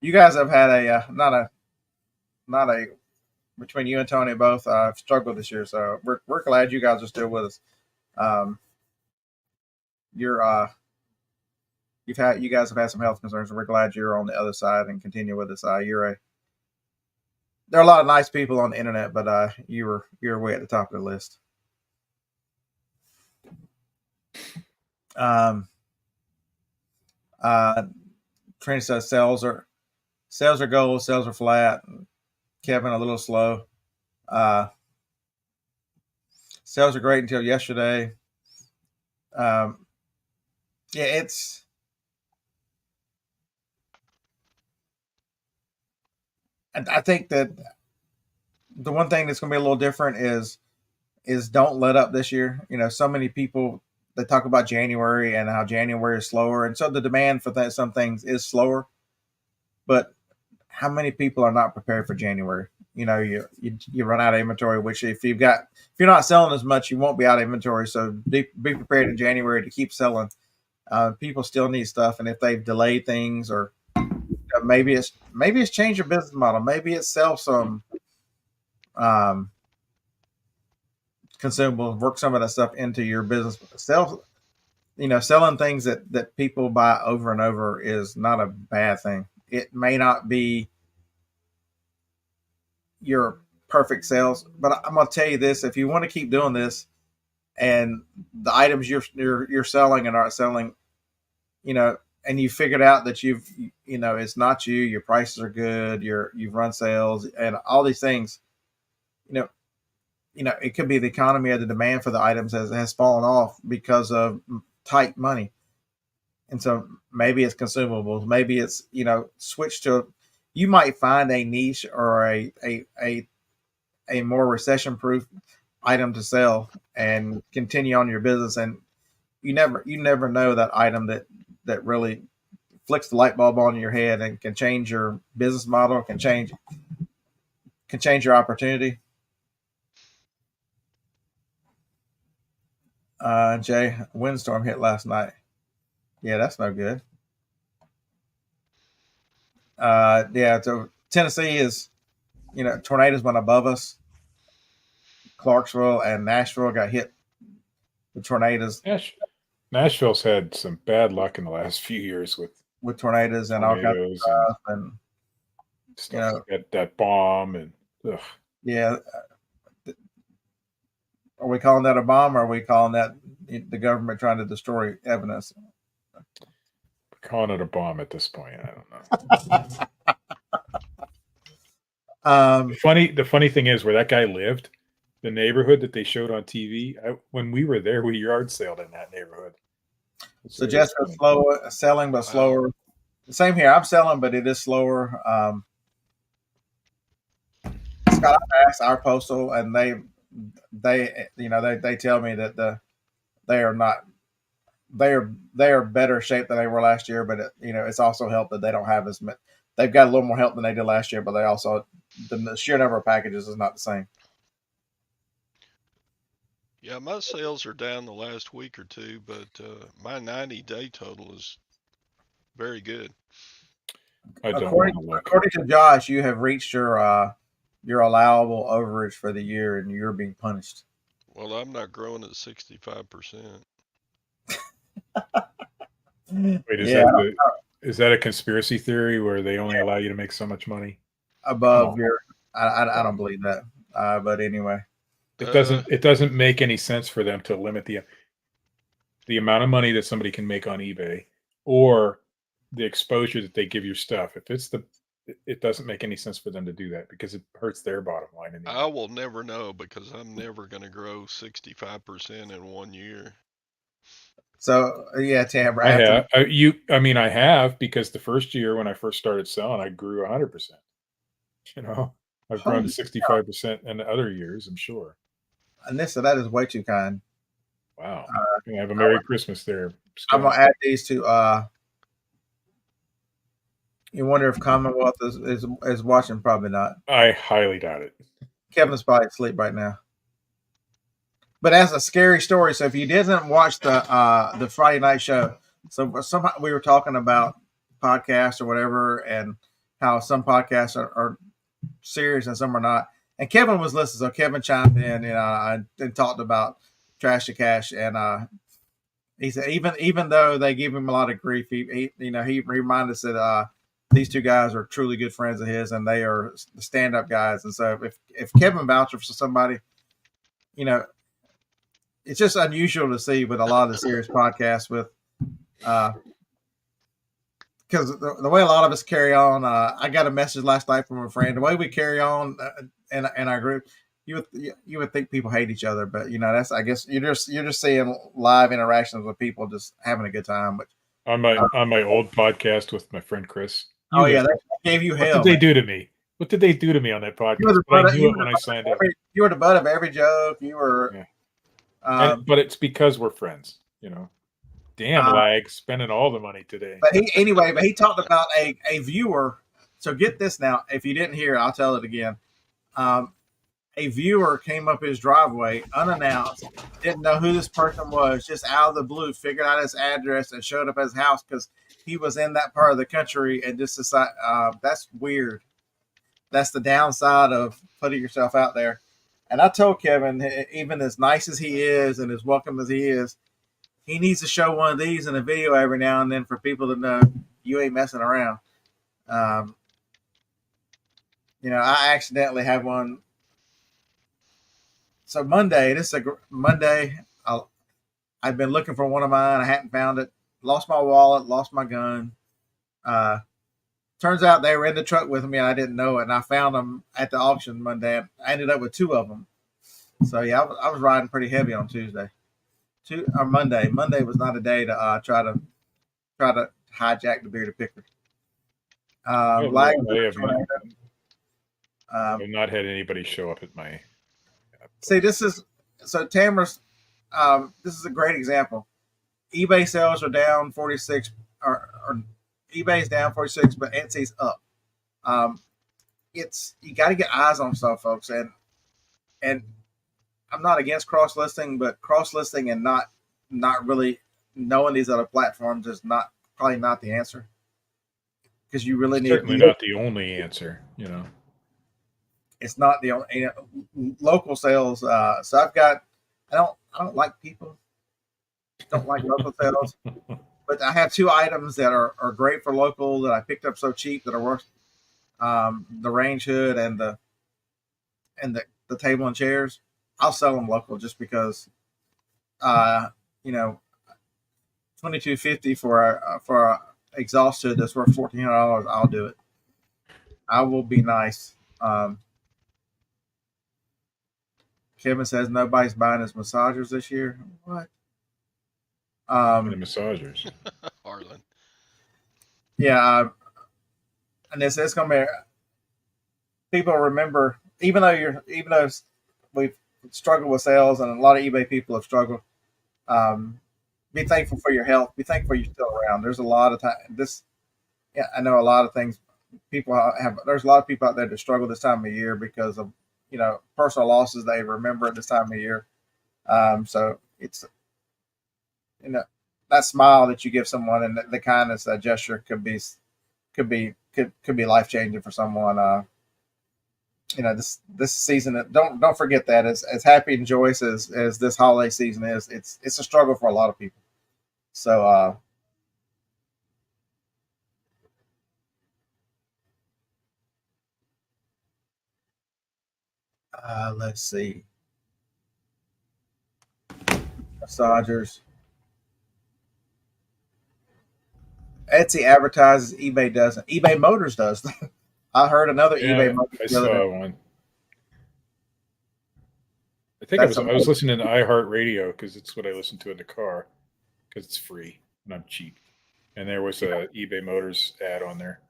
You guys have had a not a between you and Tony both struggled this year, so we're glad you guys are still with us. You guys have had some health concerns, and we're glad you're on the other side and continue with us. There are a lot of nice people on the internet, but you're way at the top of the list. Trina says sales are gold, sales are flat. Kevin a little slow. Sales are great until yesterday. Yeah, I think that the one thing that's going to be a little different is don't let up this year. So many people, they talk about January and how January is slower, and so the demand for some things is slower. But how many people are not prepared for January? You run out of inventory, which if you're not selling as much, you won't be out of inventory. So be prepared in January to keep selling. People still need stuff, and if they've delayed things, or maybe it's change your business model, maybe it's sell some consumables, work some of that stuff into your business. Selling things that people buy over and over is not a bad thing. It may not be your perfect sales, but I'm going to tell you this: if you want to keep doing this, and the items you're selling and aren't selling, and you figured out that it's not you, your prices are good, you've run sales and all these things, it could be the economy or the demand for the items has fallen off because of tight money. And so maybe it's consumables, maybe it's, switch to, you might find a niche or a more recession proof item to sell and continue on your business. And you never know that item that really flicks the light bulb on your head and can change your business model, can change your opportunity. Jay, windstorm hit last night. Yeah, that's no good. So Tennessee is, tornadoes went above us. Clarksville and Nashville got hit with tornadoes. Nashville's had some bad luck in the last few years with tornadoes and all kinds of stuff and stuff like that bomb and ugh. Yeah. Are we calling that a bomb, or are we calling that the government trying to destroy evidence? We're calling it a bomb at this point. I don't know. The funny thing is, where that guy lived, the neighborhood that they showed on TV, when we were there, we yard saled in that neighborhood. So Jessica's selling, but slower. Same here. I'm selling, but it is slower. Scott asked our postal, and they tell me that they are better shape than they were last year, but it's also helped that they don't have as much. They've got a little more help than they did last year, but they also, the sheer number of packages is not the same. Yeah, my sales are down the last week or two, but my 90-day total is very good. According to Josh, you have reached your allowable overage for the year, and you're being punished. Well, I'm not growing at 65%. Wait, is that a conspiracy theory where they only allow you to make so much money above your? I don't believe that. But anyway, it doesn't make any sense for them to limit the amount of money that somebody can make on eBay or the exposure that they give your stuff. It doesn't make any sense for them to do that because it hurts their bottom line. I will never know because I'm never going to grow 65% in 1 year. So yeah, Tam, I have because the first year when I first started selling, I grew 100%. I've grown to 65% in other years, I'm sure. Anissa, that is way too kind. Wow. Can I have a Merry Christmas there, Scott. I'm gonna add these to. You wonder if Commonwealth is watching? Probably not. I highly doubt it. Kevin's probably asleep right now. But that's a scary story. So if you didn't watch the Friday night show, so somehow we were talking about podcasts or whatever, and how some podcasts are serious and some are not. And Kevin was listening, so Kevin chimed in and talked about Trash to Cash, and he said even though they give him a lot of grief, he reminded us that these two guys are truly good friends of his, and they are the stand-up guys. And so if Kevin vouches for somebody, it's just unusual to see with a lot of the serious podcasts with, because the way a lot of us carry on, I got a message last night from a friend. The way we carry on in our group, you would think people hate each other, but that's, I guess you're just seeing live interactions with people just having a good time. But on my old podcast with my friend Chris. They gave you hell. What did they do to me? What did they do to me on that podcast? I knew it when I signed up. You were the butt of every joke. You were. Yeah. But it's because we're friends, Damn, Lag, spending all the money today. But he talked about a viewer. So get this now. If you didn't hear, I'll tell it again. A viewer came up his driveway unannounced, didn't know who this person was, just out of the blue, figured out his address and showed up at his house because he was in that part of the country and just decided, that's weird. that's the downside of putting yourself out there. And I told Kevin, even as nice as he is and as welcome as he is, he needs to show one of these in a video every now and then for people to know you ain't messing around. Um, I accidentally had one. So Monday, this is a Monday. I've been looking for one of mine. I hadn't found it. Lost my wallet. Lost my gun. Uh, Turns out they were in the truck with me, and I didn't know it. And I found them at the auction Monday. I ended up with two of them. So yeah, I was riding pretty heavy on Tuesday. Monday. Monday was not a day to try to hijack the bearded picker. I Lag. have not had anybody show up at my. See, this is so Tamara's. This is a great example. eBay sales are down 46, or eBay's down 46, but Etsy's up. You got to get eyes on stuff, folks, and I'm not against cross listing, but cross listing and not really knowing these other platforms is probably not the answer, because you really Certainly not the only answer. It's not the only local sales. So I don't like people. Don't like local sales. But I have two items that are great for local that I picked up so cheap that are worth the range hood and the table and chairs. I'll sell them local just because $22.50 for a exhaust hood that's worth $1,400. I'll do it. I will be nice. Kevin says nobody's buying his massagers this year. What? The massagers. Harlan. Yeah, and it's going to be. People remember, even though we've struggled with sales, and a lot of eBay people have struggled. Be thankful for your health. Be thankful you're still around. There's a lot of time. I know a lot of things. There's a lot of people out there that struggle this time of year because of personal losses they remember at this time of year. So it's that smile that you give someone and the kindness, that gesture could be life changing for someone. This season, don't forget that as happy and joyous as this holiday season is, it's a struggle for a lot of people. So let's see. Massagers. Etsy advertises, eBay doesn't. eBay Motors does. I heard another eBay Motors. I saw one. I think I was listening to iHeartRadio because it's what I listen to in the car because it's free and I'm cheap. And there was a eBay Motors ad on there.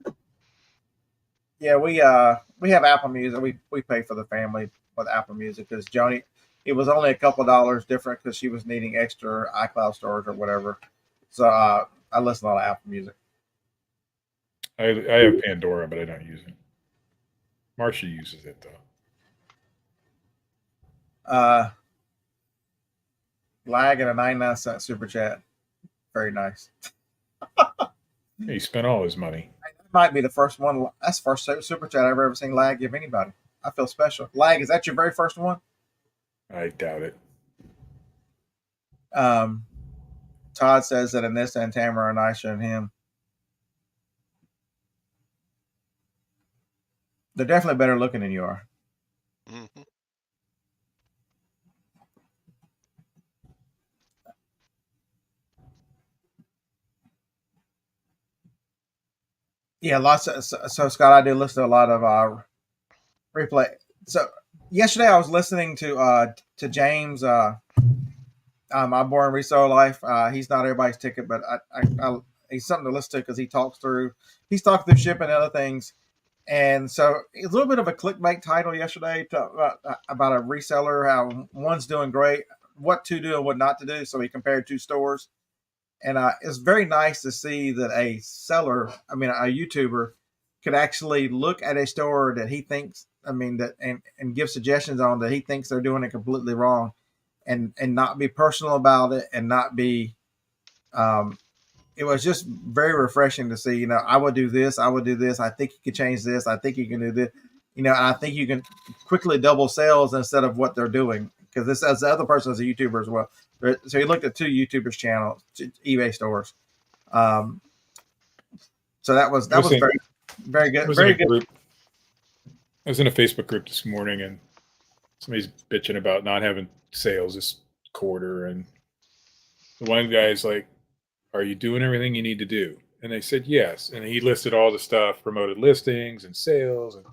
Yeah, we have Apple Music. We pay for the family with Apple Music because Joni, it was only a couple dollars different because she was needing extra iCloud storage or whatever. So I listen to a lot of Apple Music. I have Pandora, but I don't use it. Marcia uses it though. Lag and a 99-cent super chat. Very nice. He spent all his money. That might be the first one. That's the first super chat I've ever seen Lag give anybody. I feel special. Lag, is that your very first one? I doubt it. Todd says that Anissa and Tamara are nicer than him. They're definitely better looking than you are. Mm-hmm. Yeah, lots of, so Scott, I do listen to a lot of replay. So yesterday I was listening to James, my boring reseller life. He's not everybody's ticket, but I he's something to listen to because he's talking through shipping and other things. And so it's a little bit of a clickbait title yesterday about a reseller, how one's doing great, what to do and what not to do. So he compared two stores. And it's very nice to see that a YouTuber could actually look at a store that he thinks, and give suggestions on that he thinks they're doing it completely wrong, and not be personal about it, and not be. It was just very refreshing to see. I would do this. I would do this. I think you could change this. I think you can do this. And I think you can quickly double sales instead of what they're doing, because this as the other person is a YouTuber as well. So he looked at 2 YouTubers channels, eBay stores. So that was very, very good. Very good. Group. I was in a Facebook group this morning, and somebody's bitching about not having sales this quarter, and the one guy's like, "Are you doing everything you need to do?" And they said yes, and he listed all the stuff, promoted listings and sales, and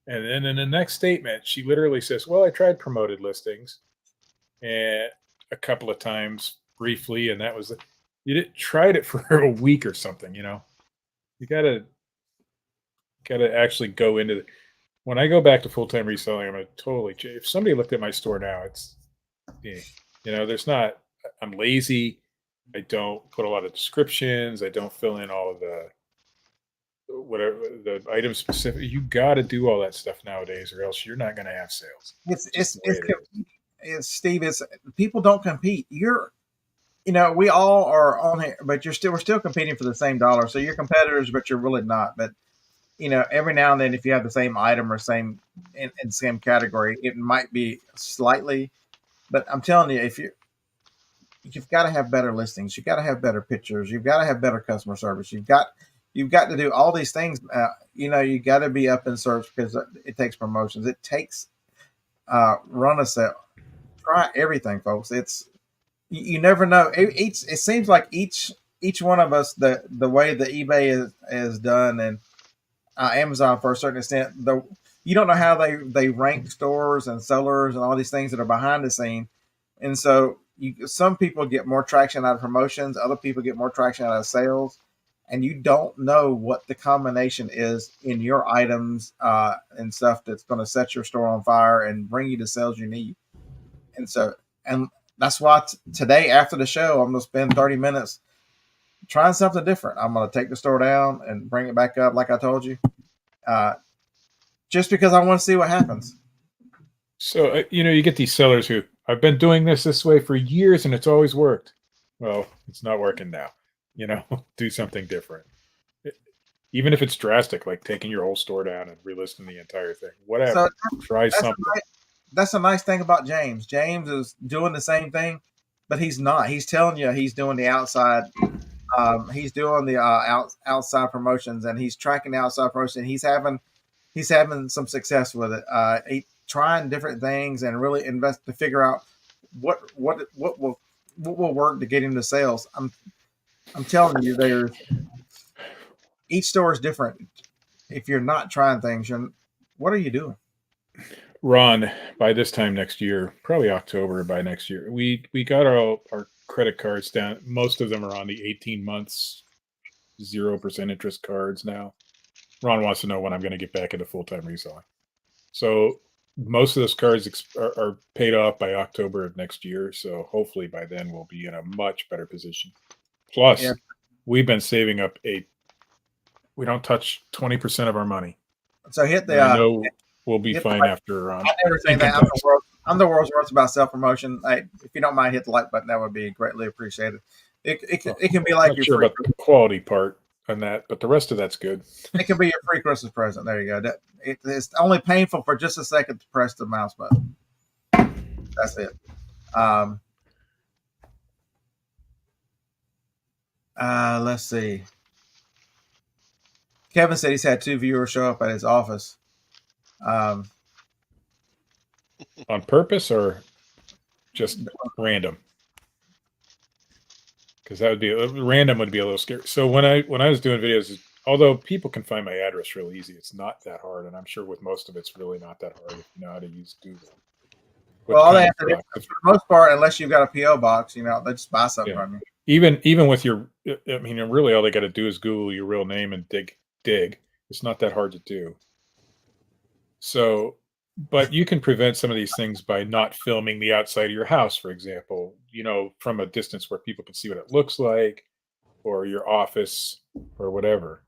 then in the next statement, she literally says, "Well, I tried promoted listings, and a couple of times briefly, and that was it. You tried it for a week or something, You gotta actually go into the. When I go back to full-time reselling, I'm gonna totally change. If somebody looked at my store now, it's, there's not. I'm lazy. I don't put a lot of descriptions. I don't fill in all of the whatever the item specific. You got to do all that stuff nowadays, or else you're not going to have sales. It's Steve. It's people don't compete. We all are on here, but we're still competing for the same dollar. So you're competitors, but you're really not. But every now and then, if you have the same item or same in same category, it might be slightly. But I'm telling you, you've got to have better listings. You've got to have better pictures. You've got to have better customer service. You've got to do all these things. You got to be up in search, because it takes promotions. It takes run a sale. Try everything, folks. It's you never know. It seems like each one of us, the way the eBay is done, and Amazon for a certain extent, you don't know how they rank stores and sellers and all these things that are behind the scene, and so some people get more traction out of promotions, other people get more traction out of sales, and you don't know what the combination is in your items and stuff that's going to set your store on fire and bring you the sales you need. And that's why today after the show, I'm going to spend 30 minutes trying something different. I'm going to take the store down and bring it back up, like I told you, just because I want to see what happens. So, you get these sellers who, I've been doing this way for years and it's always worked. Well, it's not working now. Do something different. Even if it's drastic, like taking your whole store down and relisting the entire thing. Whatever. Try something. That's a nice thing about James. James is doing the same thing, but he's not. He's telling you he's doing the outside. He's doing the outside promotions, and he's tracking the outside promotion. He's having some success with it. He trying different things and really invest to figure out what will work to get him to sales. I'm telling you, each store is different. If you're not trying things, what are you doing? Ron, by this time next year, probably October by next year, we got our credit cards down. Most of them are on the 18 months, 0% interest cards now. Ron wants to know when I'm going to get back into full-time reselling. So most of those cards are paid off by October of next year. So hopefully by then we'll be in a much better position. Plus, we've been saving up we don't touch 20% of our money. So hit the. I know we'll be fine after. I never say that. I'm the world's worst about self-promotion. If you don't mind, hit the like button. That would be greatly appreciated. It can be like your free about the quality part on that, but the rest of that's good. It can be your free Christmas present. There you go. It's only painful for just a second to press the mouse button. That's it. Let's see. Kevin said he's had 2 viewers show up at his office. On purpose or just random? Because that would be random. Would be a little scary. So when I was doing videos, although people can find my address real easy, it's not that hard, and I'm sure with most of it's really not that hard if you know how to use Google. Well, all they have to do, for the most part, unless you've got a PO box, they just buy something from you. Even with really all they got to do is Google your real name and dig. It's not that hard to do. So, but you can prevent some of these things by not filming the outside of your house, for example, from a distance where people can see what it looks like, or your office, or whatever.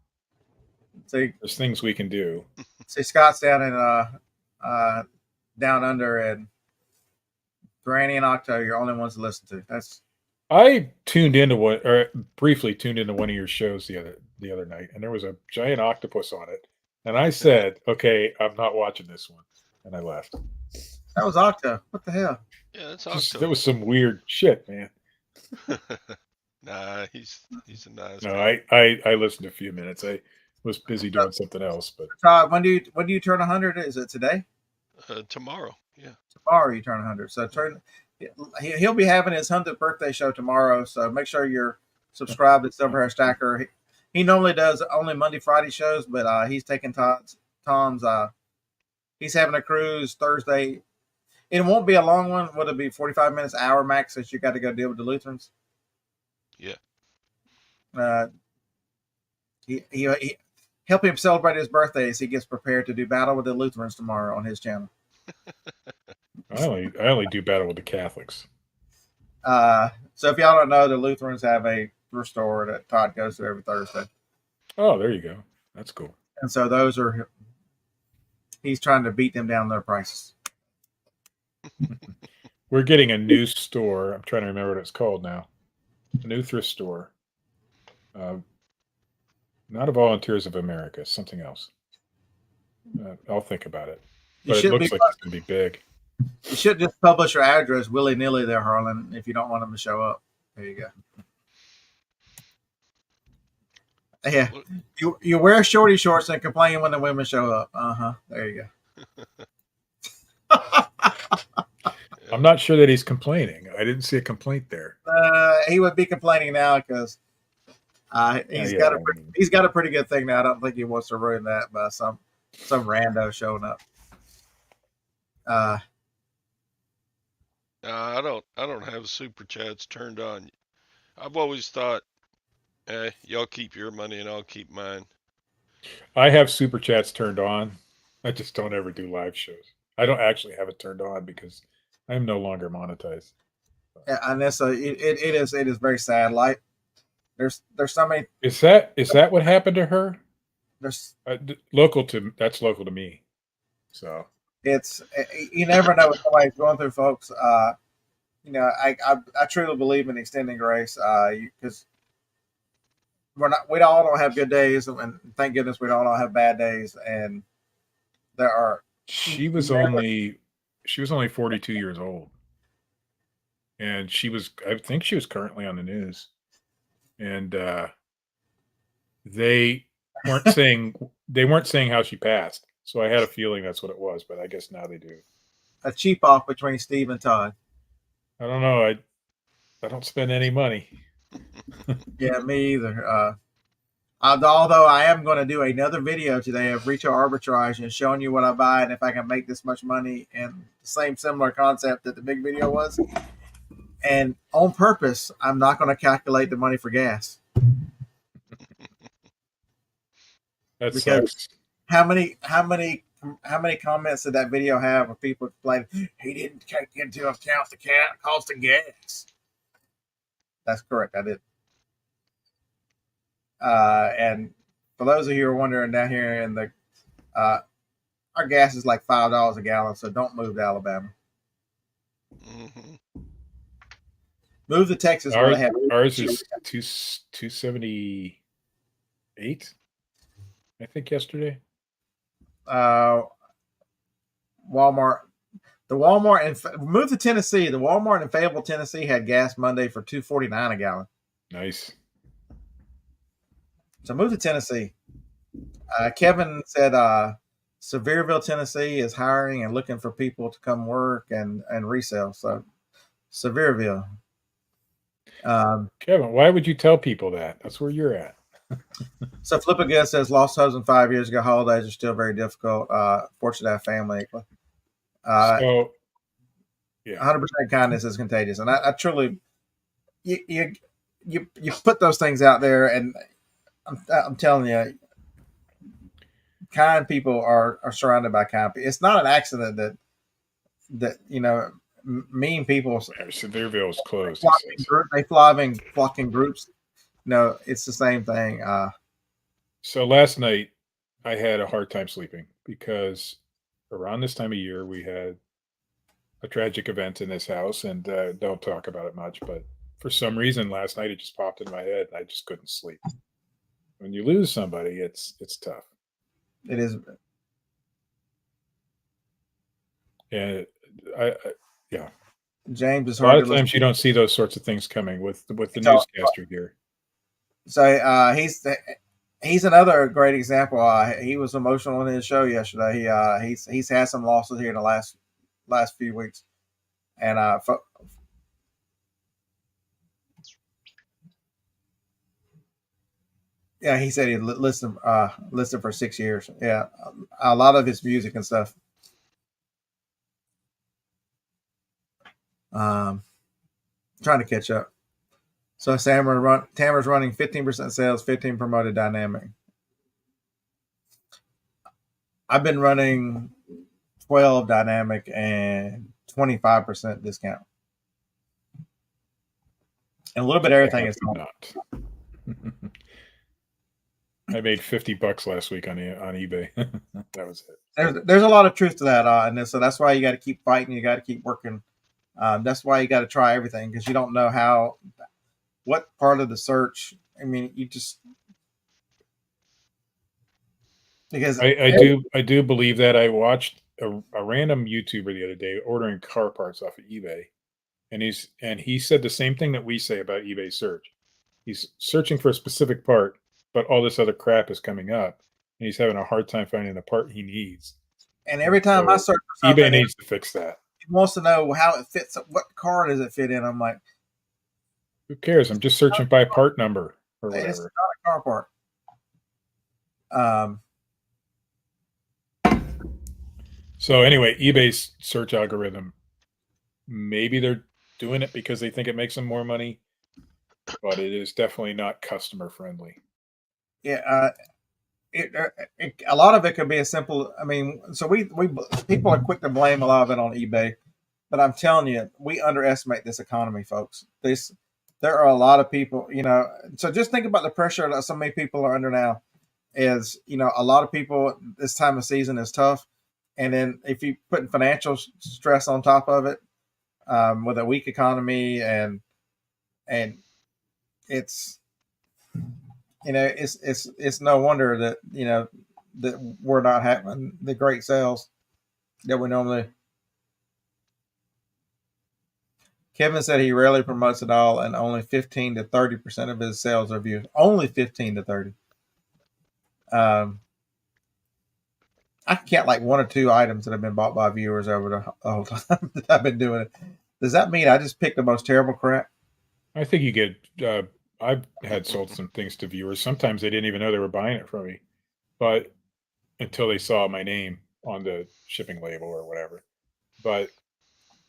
See, there's things we can do. See, Scott's down in down under, and Granny and Octo, you're only ones to listen to. I briefly tuned into one of your shows the other night, and there was a giant octopus on it, And I said, okay, I'm not watching this one. And I left. That was Octo. What the hell? Yeah, that's Just, Octo. there was some weird shit, man. Nah, he's a nice No, man. I listened a few minutes. I was busy doing something else, but Todd, when do you turn 100? Is it today? Tomorrow. Yeah. Tomorrow you turn 100. So he'll be having his 100th birthday show tomorrow. So make sure you're subscribed to Silver Hair Stacker. He normally does only Monday, Friday shows, but he's taking Tom's. He's having a cruise Thursday. It won't be a long one. Would it be 45 minutes, hour max, since you got to go deal with the Lutherans? Yeah. He help him celebrate his birthday as he gets prepared to do battle with the Lutherans tomorrow on his channel. I only do battle with the Catholics. So if y'all don't know, the Lutherans have a thrift store that Todd goes to every Thursday. Oh, there you go. That's cool. And so he's trying to beat them down their prices. We're getting a new store. I'm trying to remember what it's called now. A new thrift store. Not a Volunteers of America, something else. I'll think about it. But it looks like it's going to be big. You should just publish your address willy-nilly there, Harlan, if you don't want them to show up. There you go. Yeah. You wear shorty shorts and complain when the women show up. There you go. I'm not sure that he's complaining. I didn't see a complaint there. He would be complaining now because he's got a pretty good thing now. I don't think he wants to ruin that by some rando showing up. I don't have super chats turned on. I've always thought, y'all keep your money and I'll keep mine. I have super chats turned on. I just don't ever do live shows. I don't actually have it turned on because I am no longer monetized. Yeah, and that's it is very sad. Like there's so many. Is that what happened to her? There's local to me. So it's you never know what somebody's going through, folks. I truly believe in extending grace because we all don't have good days, and thank goodness we don't all have bad days. And there are. She was only 42 years old, and I think she was currently on the news, and they weren't saying how she passed. So I had a feeling that's what it was, but I guess now they do. A cheap off between Steve and Todd. I don't know. I don't spend any money. Yeah, me either. Although I am going to do another video today of retail arbitrage and showing you what I buy and if I can make this much money, and the same similar concept that the big video was. And on purpose, I'm not going to calculate the money for gas. That sucks. How many comments did that video have of people complaining he didn't take into account the cost of gas? That's correct. I did. And for those of you who are wondering, down here in the our gas is like $5 a gallon, so don't move to Alabama. Mm-hmm. Move to Texas. Ours is 278. I think yesterday. Walmart. Move to Tennessee. The Walmart in Fayetteville, Tennessee had gas Monday for $2.49 a gallon. Nice. So move to Tennessee. Kevin said Sevierville, Tennessee is hiring and looking for people to come work and resell. So Sevierville. Kevin, why would you tell people that? That's where you're at. So Flip Again says lost husband 5 years ago. Holidays are still very difficult. Fortunate to have family. So, yeah, 100% kindness is contagious, and I truly, you put those things out there, and I'm telling you, kind people are surrounded by kind people. It's not an accident that mean people. Sevierville is closed. They fly in flocking groups. No, it's the same thing. So last night I had a hard time sleeping because around this time of year we had a tragic event in this house, and don't talk about it much, but for some reason last night it just popped in my head and I just couldn't sleep. When you lose somebody, it's tough. It is. And yeah. James is A lot hard to of listen. times you don't see those sorts of things coming with the So, newscaster here. so he's another great example. He was emotional in his show yesterday. He's had some losses here in the last few weeks, and yeah, he said he listened for 6 years. Yeah, a lot of his music and stuff. Trying to catch up. So Tamara's running 15% sales, 15 promoted dynamic. I've been running 12 dynamic and 25% discount. And a little bit of everything is not. I made $50 last week on eBay. That was it. There's a lot of truth to that, and so that's why you got to keep fighting. You got to keep working. That's why you got to try everything, because you don't know what part of the search. I mean, you just because I do believe that. I watched a random YouTuber the other day ordering car parts off of eBay, and he said the same thing that we say about eBay search. He's searching for a specific part, but all this other crap is coming up, and he's having a hard time finding the part he needs. And every time I search for something, eBay needs to fix that. He wants to know how it fits. What car does it fit in? I'm like, who cares? I'm just searching by part number or whatever. It's not a car part. So anyway, eBay's search algorithm, maybe they're doing it because they think it makes them more money, but it is definitely not customer friendly. Yeah, a lot of it could be as simple. I mean, so we people are quick to blame a lot of it on eBay, but I'm telling you, we underestimate this economy, folks. There are a lot of people, So just think about the pressure that so many people are under now. Is a lot of people this time of season is tough, and then if you put financial stress on top of it, with a weak economy and it's it's no wonder that that we're not having the great sales that we normally. Kevin said he rarely promotes at all, and only 15 to 30% of his sales are viewed. Only 15 to 30. I can count like one or two items that have been bought by viewers over the whole time that I've been doing it. Does that mean I just picked the most terrible crap? I think you get. I've had sold some things to viewers. Sometimes they didn't even know they were buying it from me, but until they saw my name on the shipping label or whatever. But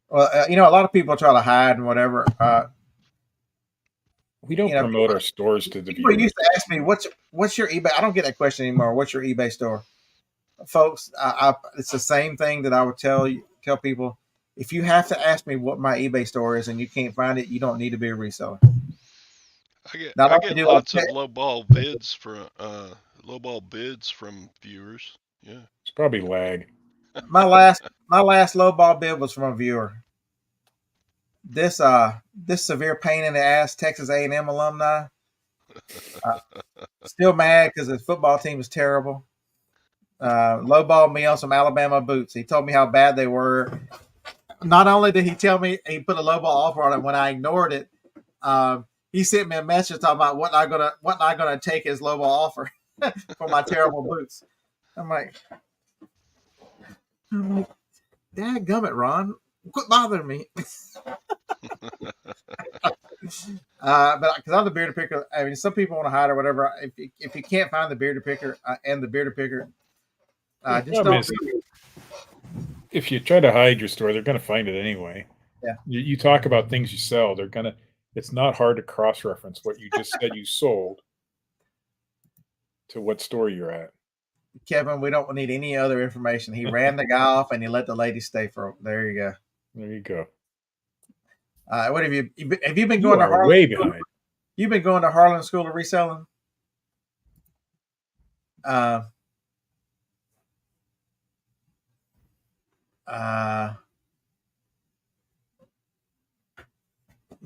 well, a lot of people try to hide and whatever. We don't promote our stores to the people viewers. used to ask me, "What's your eBay?" I don't get that question anymore. What's your eBay store, folks? It's the same thing that I would tell people. If you have to ask me what my eBay store is and you can't find it, you don't need to be a reseller. I get lots of lowball bids from viewers. Yeah, it's probably lag. My last lowball bid was from a viewer. This severe pain in the ass Texas A&M alumni, still mad because his football team is terrible. Lowballed me on some Alabama boots. He told me how bad they were. Not only did he tell me he put a lowball offer on it, when I ignored it, he sent me a message talking about what not gonna take his lowball offer for my terrible boots. I'm like, dadgummit, Ron, quit bothering me. But because I'm the bearded picker, I mean, some people want to hide or whatever. If you can't find the bearded picker and the bearded picker, just don't. If you try to hide your store, they're going to find it anyway. Yeah. You talk about things you sell. They're going to. It's not hard to cross-reference what you just said you sold to what store you're at. Kevin, we don't need any other information. He ran the guy off and he let the lady stay for. There you go. There you go. What have you been going to Harlan? Way behind. You've been going to Harlan School of Reselling?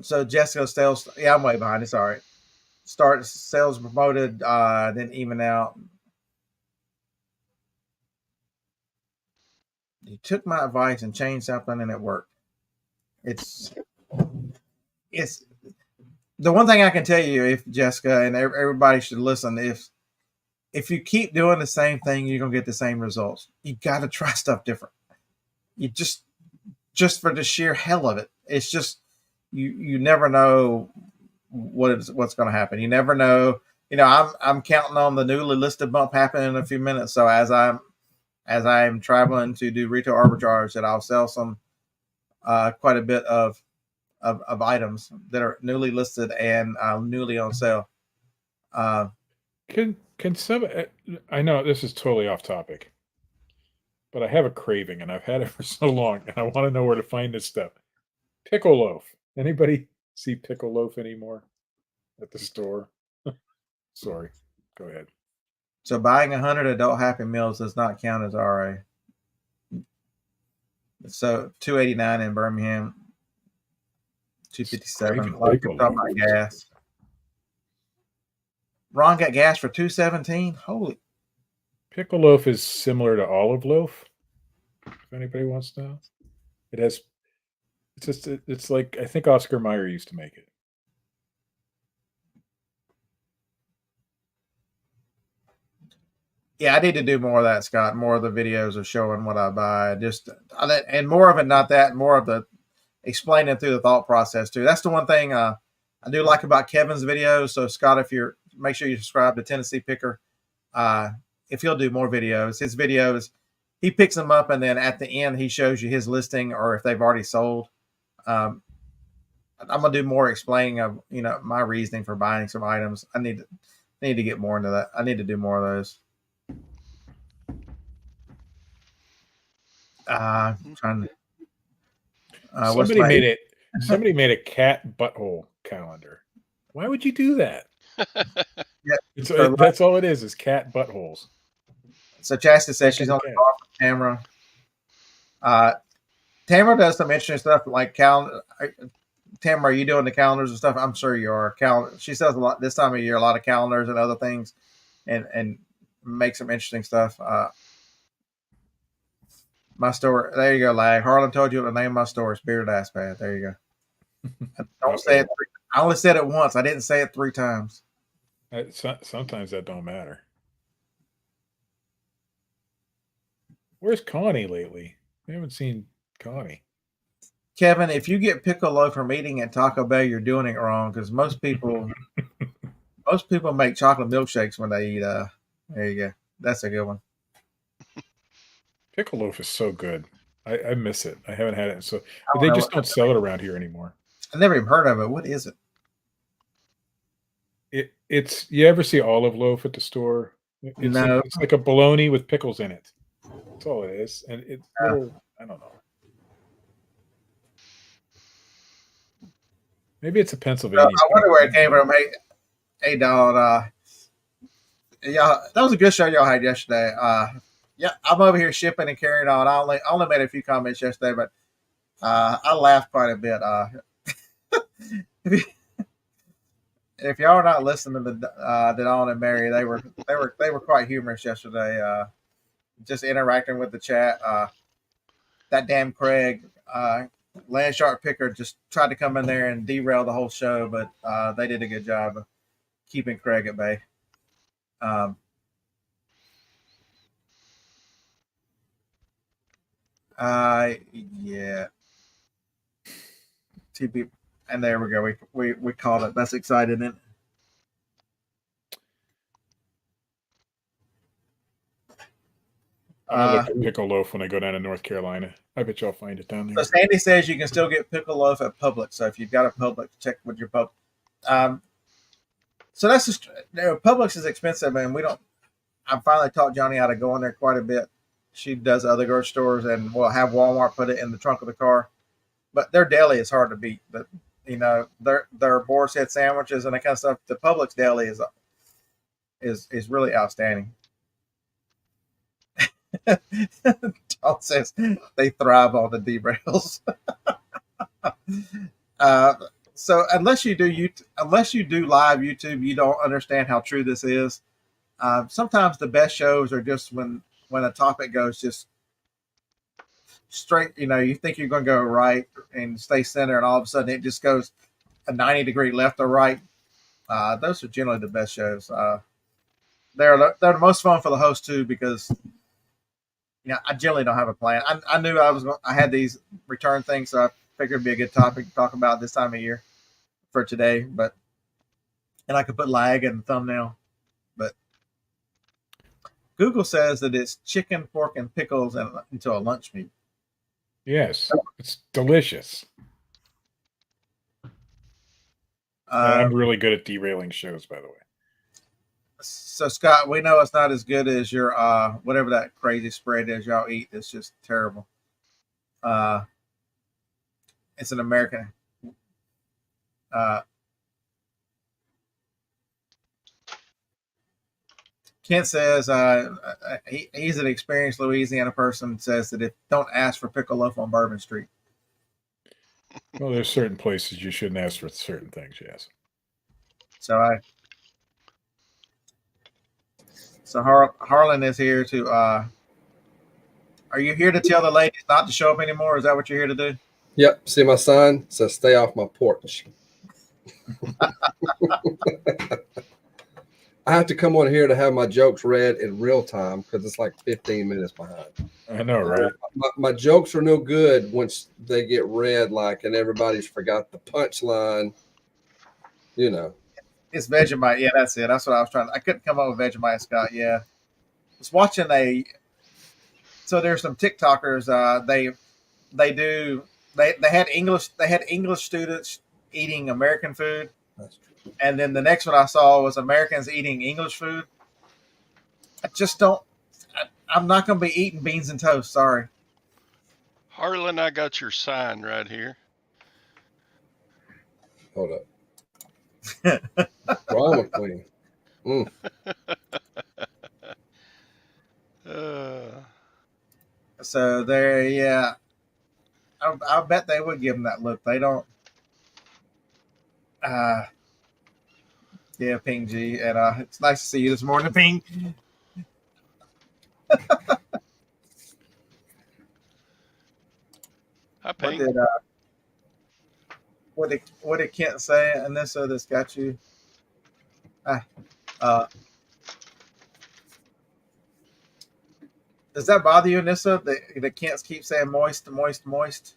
So Jessica sales. Yeah, I'm way behind. It's all right. Start sales promoted, then even out. You took my advice and changed something, and it worked. It's the one thing I can tell you, if Jessica and everybody should listen, if you keep doing the same thing, you're gonna get the same results. You got to try stuff different. You just for the sheer hell of it. It's just you never know what's going to happen. You never know. I'm counting on the newly listed bump happening in a few minutes. So as I'm traveling to do retail arbitrage, that I'll sell some quite a bit of items that are newly listed and newly on sale. Can some? I know this is totally off topic, but I have a craving, and I've had it for so long, and I want to know where to find this stuff. Pickle loaf. Anybody see pickle loaf anymore at the store? Sorry. Go ahead. So buying 100 adult Happy Meals does not count as RA. So $2.89 in Birmingham, $2.57. A lot of people talking about gas. Ron got gas for $2.17. Holy! Pickle loaf is similar to olive loaf. If anybody wants to know, it has. It's like, I think Oscar Mayer used to make it. Yeah, I need to do more of that, Scott. More of the videos of showing what I buy, and more of it, not that, more of the explaining through the thought process too. That's the one thing I do like about Kevin's videos. So Scott, make sure you subscribe to Tennessee Picker. If he'll do more videos, his videos, he picks them up and then at the end he shows you his listing or if they've already sold. I'm gonna do more explaining of my reasoning for buying some items. I need to get more into that. I need to do more of those. Trying to. Somebody made a cat butthole calendar. Why would you do that? Yeah, that's all it is cat buttholes. So Chastity says she's on the call for Tamara. Tamara does some interesting stuff like calendar. Tamara, are you doing the calendars and stuff? I'm sure you are. She sells a lot this time of year, a lot of calendars and other things, and make some interesting stuff. My store, there you go, Lag. Harlan told you what the name of my store is, Bearded Ass Pad. There you go. Don't say it. I only said it once. I didn't say it 3 times. Sometimes that don't matter. Where's Connie lately? We haven't seen Connie. Kevin, if you get piccolo from eating at Taco Bell, you're doing it wrong because most people make chocolate milkshakes when they eat. There you go. That's a good one. Pickle loaf is so good. I miss it. I haven't had it. But they just don't sell it around here anymore. I never even heard of it. What is it? It's you ever see olive loaf at the store? No. It's like a bologna with pickles in it. That's all it is. And it's little, I don't know. Maybe it's a Pennsylvania. I wonder where it came from. Hey, Don. Yeah, that was a good show y'all had yesterday. Yeah, I'm over here shipping and carrying on. I only made a few comments yesterday, but I laughed quite a bit. If y'all are not listening to Don and Mary, they were quite humorous yesterday. Just interacting with the chat. That damn Craig, Land Shark Picker, just tried to come in there and derail the whole show, but they did a good job of keeping Craig at bay. Yeah. TP, and there we go. We called it. That's exciting, isn't it? I look at pickle loaf when I go down to North Carolina. I bet y'all find it down there. So Sandy says you can still get pickle loaf at Publix. So if you've got a Publix, check with your Publix. So that's just Publix is expensive, and we don't. I finally taught Johnny how to go in there quite a bit. She does other grocery stores, and we'll have Walmart put it in the trunk of the car. But their deli is hard to beat. But their boar's head sandwiches and that kind of stuff. The Publix deli is really outstanding. Tom says they thrive on the derails. So unless you do live YouTube, you don't understand how true this is. Sometimes the best shows are just when a topic goes just straight. You think you're going to go right and stay center, and all of a sudden it just goes a 90-degree left or right. Those are generally the best shows. They're the most fun for the host too, because I generally don't have a plan. I knew I had these return things, so I figured it'd be a good topic to talk about this time of year for today. And I could put lag in the thumbnail, but Google says that it's chicken, pork, and pickles into a lunch meat. Yes, it's delicious. I'm really good at derailing shows, by the way. So Scott, we know it's not as good as your whatever that crazy spread is y'all eat. It's just terrible. It's an American. Kent says he's an experienced Louisiana person. Says that don't ask for pickle loaf on Bourbon Street. Well, there's certain places you shouldn't ask for certain things. Yes. So Harlan is here to. Are you here to tell the ladies not to show up anymore? Is that what you're here to do? Yep. See my sign says "Stay off my porch." I have to come on here to have my jokes read in real time because it's like 15 minutes behind. I know, right? My jokes are no good once they get read, and everybody's forgot the punchline. It's Vegemite. Yeah, that's it. That's what I was trying. I couldn't come up with Vegemite, Scott. Yeah, I was watching So there's some TikTokers. They had English students eating American food. That's true. And then the next one I saw was Americans eating English food. I just don't. I'm not going to be eating beans and toast. Sorry. Harlan, I got your sign right here. Hold up. Drama queen. So there, yeah. I bet they would give them that look. They don't. Yeah, Ping G, and it's nice to see you this morning, Ping. Hi, Ping. What did Kent say? Anissa, that's got you. Does that bother you, Anissa? That Kent keeps saying moist, moist, moist.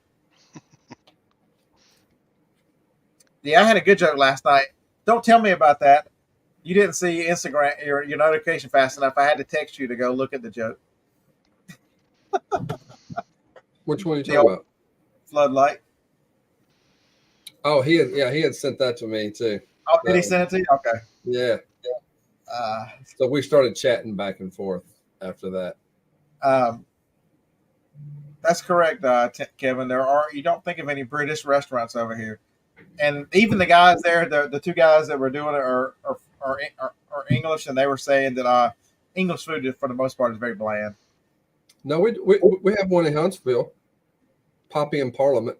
Yeah, I had a good joke last night. Don't tell me about that. You didn't see Instagram your notification fast enough. I had to text you to go look at the joke. Which one are you talking about? Floodlight. Oh, he had sent that to me too. Oh, did he send it to you? Okay. Yeah. So we started chatting back and forth after that. That's correct, Kevin. You don't think of any British restaurants over here, and even the guys there, the two guys that were doing it are English, and they were saying that English food for the most part is very bland. No, we have one in Huntsville, Poppy and Parliament.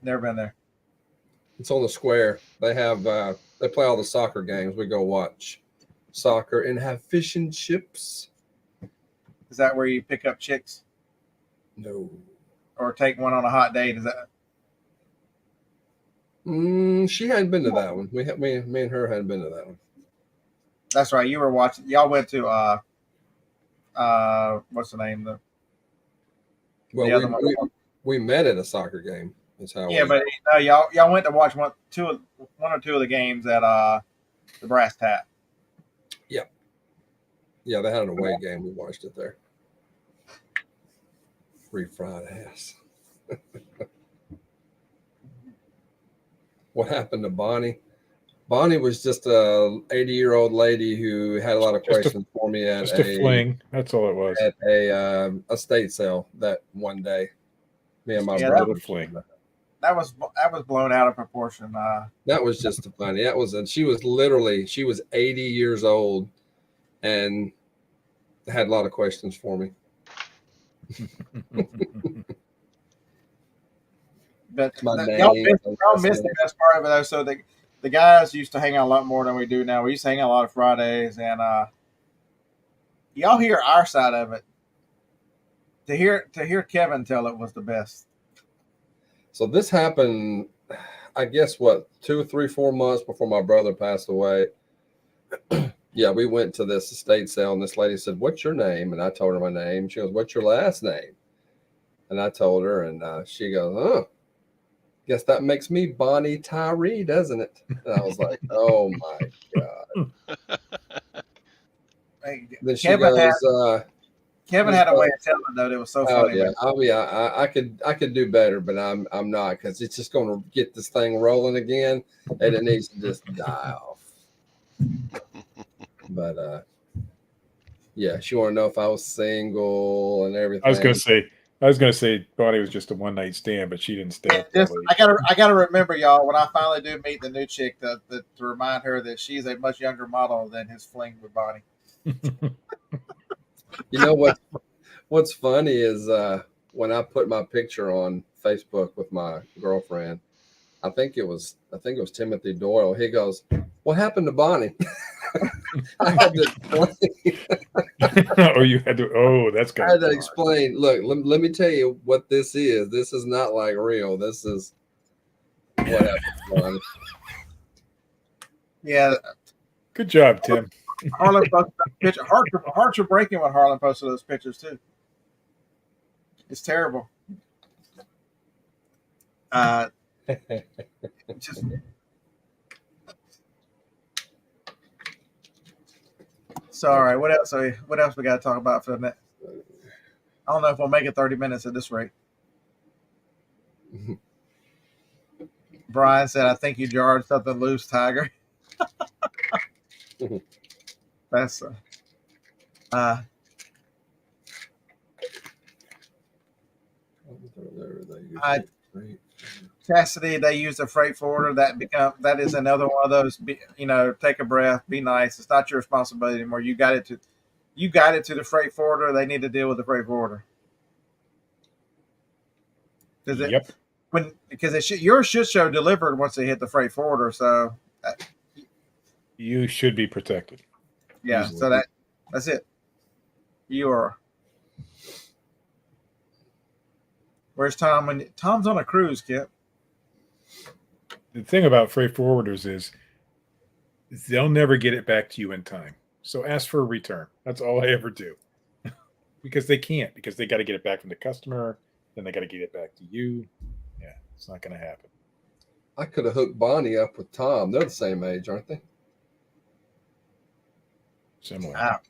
Never been there. It's on the square. They have they play all the soccer games. We go watch soccer and have fish and chips. Is that where you pick up chicks? No. Or take one on a hot date? Is that? She hadn't been to that one. Me and her hadn't been to that one. That's right. You were watching. Y'all went to what's the name? We met at a soccer game. That's how. Yeah, but y'all went to watch one or two of the games at the Brass Tap. Yeah. Yeah, they had an away game. We watched it there. Free fried ass. What happened to Bonnie? Bonnie was just a 80-year-old lady who had a lot of questions for me at a fling. That's all it was. At a estate sale that one day. Me and my brother fling. That was blown out of proportion. That was just funny. She was 80 years old and had a lot of questions for me. But y'all missed the best part of it though. So the guys used to hang out a lot more than we do now. We used to hang out a lot of Fridays, and y'all hear our side of it. to hear Kevin tell it was the best. So this happened, I guess, 2, 3, 4 months before my brother passed away. Yeah, we went to this estate sale, and this lady said, "What's your name?" And I told her my name. She goes, "What's your last name?" And I told her, and she goes, "Oh, guess that makes me Bonnie Tyree, doesn't it?" And I was like, "Oh my God." Hey, Then she Kevin goes, had a way of telling it, though. It was so "Oh funny. yeah, I could do better, but I'm not, because it's just going to get this thing rolling again, and it needs to just die off." But yeah, she wanted to know if I was single and everything. I was gonna say Bonnie was just a one night stand, but she didn't stay up that late. I gotta remember, y'all, when I finally do meet the new chick, to remind her that she's a much younger model than his fling with Bonnie. You know what's funny is when I put my picture on Facebook with my girlfriend, I think it was Timothy Doyle. He goes, "What happened to Bonnie?" I had to explain. Or you had to. Oh, that's good. I had to explain. Look, let me tell you what this is. This is not like real. This is what happened to Bonnie. Yeah. Good job, Tim. Harlan posted that picture. Hearts are breaking when Harlan posted those pictures too. It's terrible. Just so all right. What else we got to talk about for the next? I don't know if we'll make it 30 minutes at this rate. Brian said, "I think you jarred something loose, Tiger." That's Cassidy. They use a freight forwarder. That is another one of those. Take a breath, be nice. It's not your responsibility anymore. You got it to the freight forwarder. They need to deal with the freight forwarder. Yep. Because yours should show delivered once they hit the freight forwarder. So you should be protected. Yeah. Easily. So that's it. You are. Where's Tom? When Tom's on a cruise, Kip. The thing about freight forwarders is they'll never get it back to you in time. So ask for a return. That's all I ever do. Because they can't. Because they got to get it back from the customer. Then they got to get it back to you. Yeah, it's not going to happen. I could have hooked Bonnie up with Tom. They're the same age, aren't they? Similar. Wow.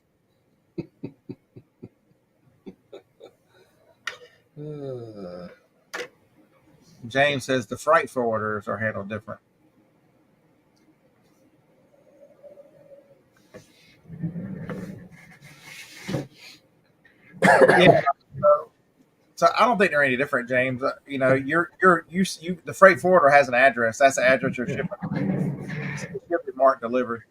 James says the freight forwarders are handled different. Yeah. So I don't think they're any different, James. The freight forwarder has an address. That's the address you're shipping. Shipping marked delivered.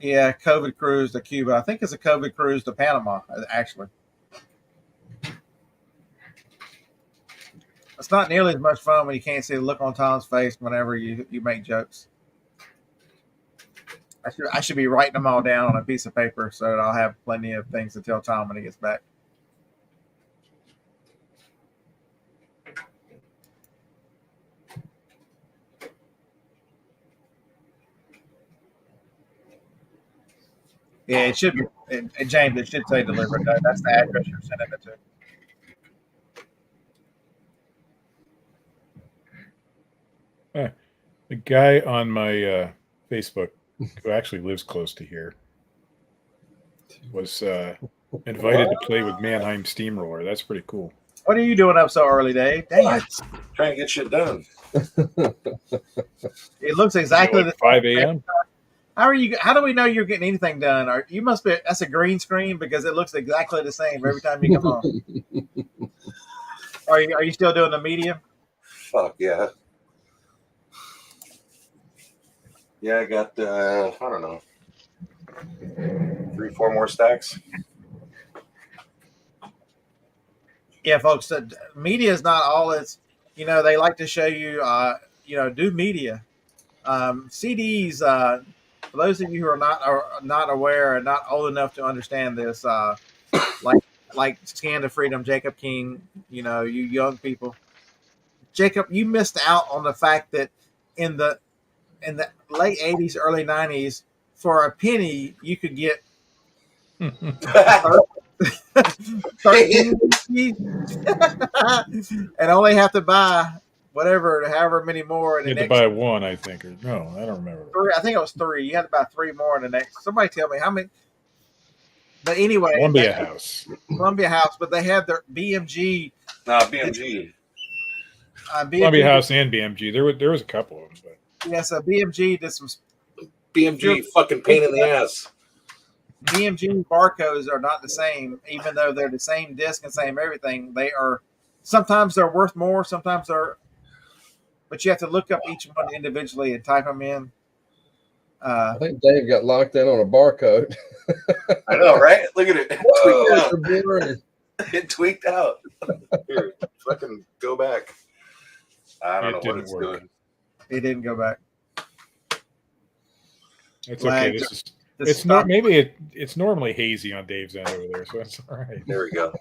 Yeah, COVID cruise to Cuba. I think it's a COVID cruise to Panama, actually. It's not nearly as much fun when you can't see the look on Tom's face whenever you make jokes. I should be writing them all down on a piece of paper so that I'll have plenty of things to tell Tom when he gets back. Yeah, it should be. James, it should say delivered. That's the address you're sending it to. The guy on my Facebook who actually lives close to here was invited to play with Mannheim Steamroller. That's pretty cool. What are you doing up so early, Dave? Dang it. Trying to get shit done. It looks exactly like 5 a.m. How do we know you're getting anything done? That's a green screen because it looks exactly the same every time you come on. Are you still doing the medium? Fuck yeah. Yeah, I got I don't know, 3-4 more stacks. Yeah, folks, media is not all it's, they like to show you, do media. CDs, for those of you who are not aware and not old enough to understand this, like Scan to Freedom, Jacob King, you young people. Jacob, you missed out on the fact that in the late 80s, early 90s, for a penny, you could get 13 and only have to buy however many more in the You had to next. buy one, I think, or no, I don't remember. Three, I think it was 3. You had to buy 3 more in the next. Somebody tell me how many. But anyway, Columbia House. Columbia House, but they had their BMG. BMG. BMG Columbia House and BMG. There was a couple of them, but yes, BMG did some. BMG fucking pain in the ass. BMG barcodes are not the same, even though they're the same disc and same everything. They are sometimes they're worth more, sometimes they're. But you have to look up each one individually and type them in. I think Dave got locked in on a barcode. I know, right? Look at it. Whoa, It tweaked out. Here, fucking go back. I don't know what it's doing. It didn't go back. it's okay. It's normally hazy on Dave's end over there, so it's all right. There we go.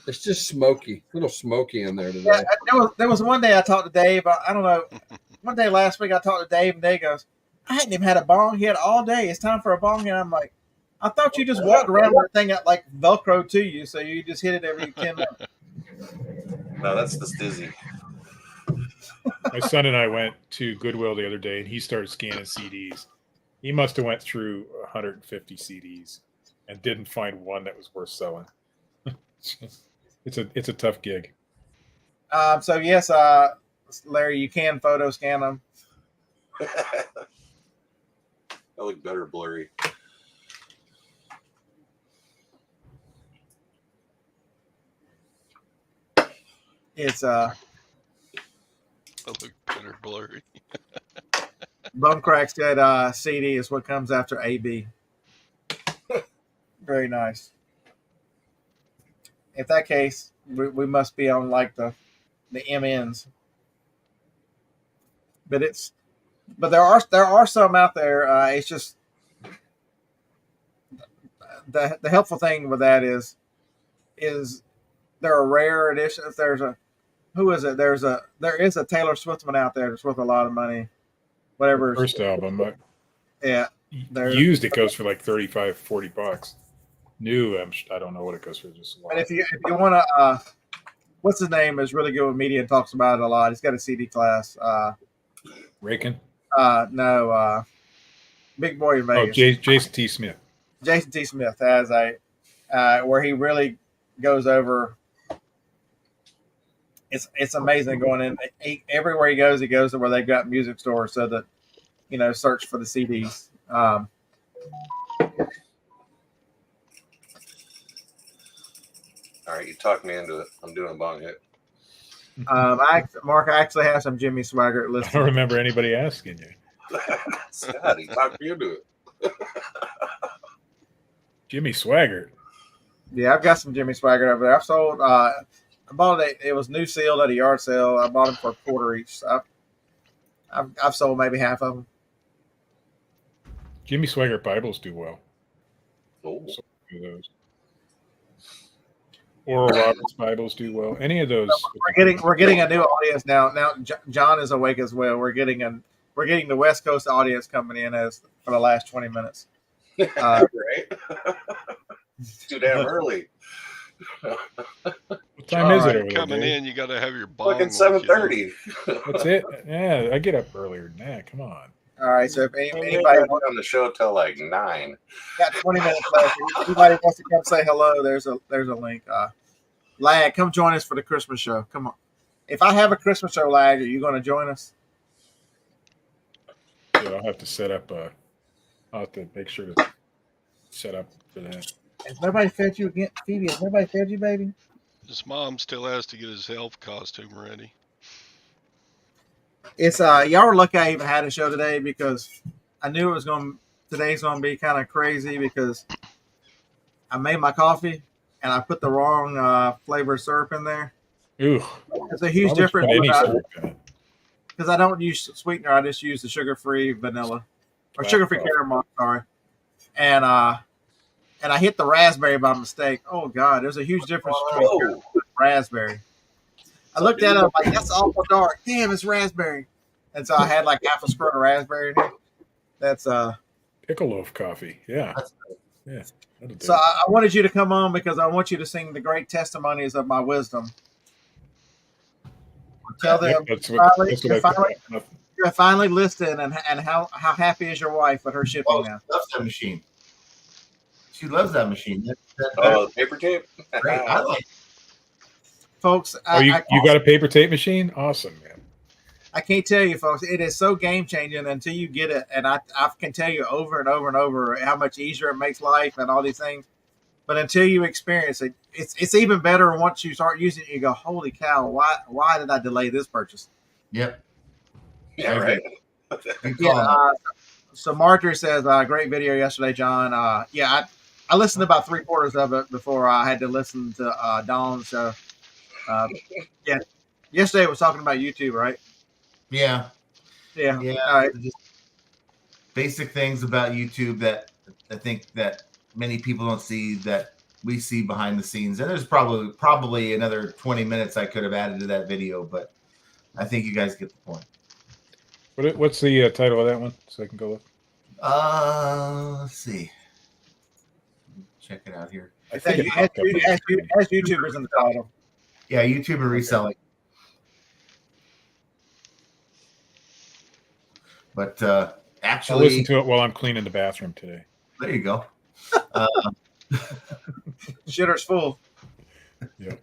It's just smoky, a little smoky in there today. Yeah, there was one day I talked to Dave. I don't know. One day last week I talked to Dave, and Dave goes, "I hadn't even had a bong hit all day. It's time for a bong hit." I'm like, "I thought you just walked around with the thing that like Velcro to you, so you just hit it every 10 minutes." No, that's the stizzy. My son and I went to Goodwill the other day, and he started scanning CDs. He must have went through 150 CDs and didn't find one that was worth selling. It's a tough gig. So yes, Larry, you can photo scan them. That look better blurry. It's I look better blurry. Bumcrack said CD is what comes after AB. Very nice. In that case, we must be on like the MNs. But there are some out there. It's just the helpful thing with that is there are rare editions. If there's a who is it? There is a Taylor Swift one out there that's worth a lot of money. Whatever. First album, but yeah. Used it goes for like $35-$40. New, I don't know what it goes for. Just a lot. And if you want to, what's his name is really good with media and talks about it a lot. He's got a CD class. Rakin? No, Big Boy in Vegas. Jason T. Smith. Jason T. Smith has a where he really goes over. It's amazing going in. Everywhere he goes to where they've got music stores so that search for the CDs. All right, you talked me into it. I'm doing a bong hit. Mark, I actually have some Jimmy Swaggart I listed. don't remember anybody asking you. Scott, he talked me into it. Jimmy Swaggart. Yeah, I've got some Jimmy Swaggart over there. I've sold. I bought it. It was new sealed at a yard sale. I bought them for $1 each. So I've sold maybe half of them. Jimmy Swaggart Bibles do well. Oh. So those. Oral Roberts Bibles do well. Any of those. We're getting a new audience now. Now John is awake as well. We're getting the West Coast audience coming in for the last 20 minutes. Right? It's too damn early. What time is it over there? Coming in, you got to have your bong. Fucking 7:30. That's it. Yeah, I get up earlier than that. Come on. All right. So if anybody wants on the show till like 9. Got 20 minutes left. If anybody wants to come say hello, there's a link. Lag, come join us for the Christmas show. Come on. If I have a Christmas show, Lag, are you going to join us? Yeah, I'll have to set up. I'll have to make sure to set up for that. Has nobody fed you again, Phoebe? Has nobody fed you, baby? His mom still has to get his elf costume ready. It's y'all were lucky I even had a show today because I knew today's gonna be kind of crazy because I made my coffee and I put the wrong flavor of syrup in there. Ooh, it's a huge difference because I don't use sweetener. I just use the sugar-free vanilla or sugar-free caramel. Sorry, and and I hit the raspberry by mistake. Oh God, there's a huge difference between Whoa. raspberry. I looked at it, I'm like, that's awful dark. Damn, it's raspberry. And so I had like half a squirt of raspberry in here. That's Pickle loaf coffee. Yeah. Yeah. So I wanted you to come on because I want you to sing the great testimonies of my wisdom. Tell them you're finally listed, and how happy is your wife with her shipping now? She loves that machine. She loves that machine. Paper tape. Great. I like it. Folks, you got a paper tape machine? Awesome, man. I can't tell you, folks. It is so game changing until you get it, and I can tell you over and over and over how much easier it makes life and all these things. But until you experience it, it's even better once you start using it. You go, holy cow! Why did I delay this purchase? Yep. Yeah, right. So Marjorie says, great video yesterday, John. I listened to about 3/4 of it before I had to listen to Dawn's show. Yesterday it was talking about YouTube, right? Yeah. Just basic things about YouTube that I think that many people don't see that we see behind the scenes. And there's probably another 20 minutes I could have added to that video, but I think you guys get the point. What's the title of that one, so I can go look? Let's see. Check it out here. I think as YouTubers in the title. Yeah, YouTube and reselling. But actually, I'll listen to it while I'm cleaning the bathroom today. There you go. Shitter's full. Yeah.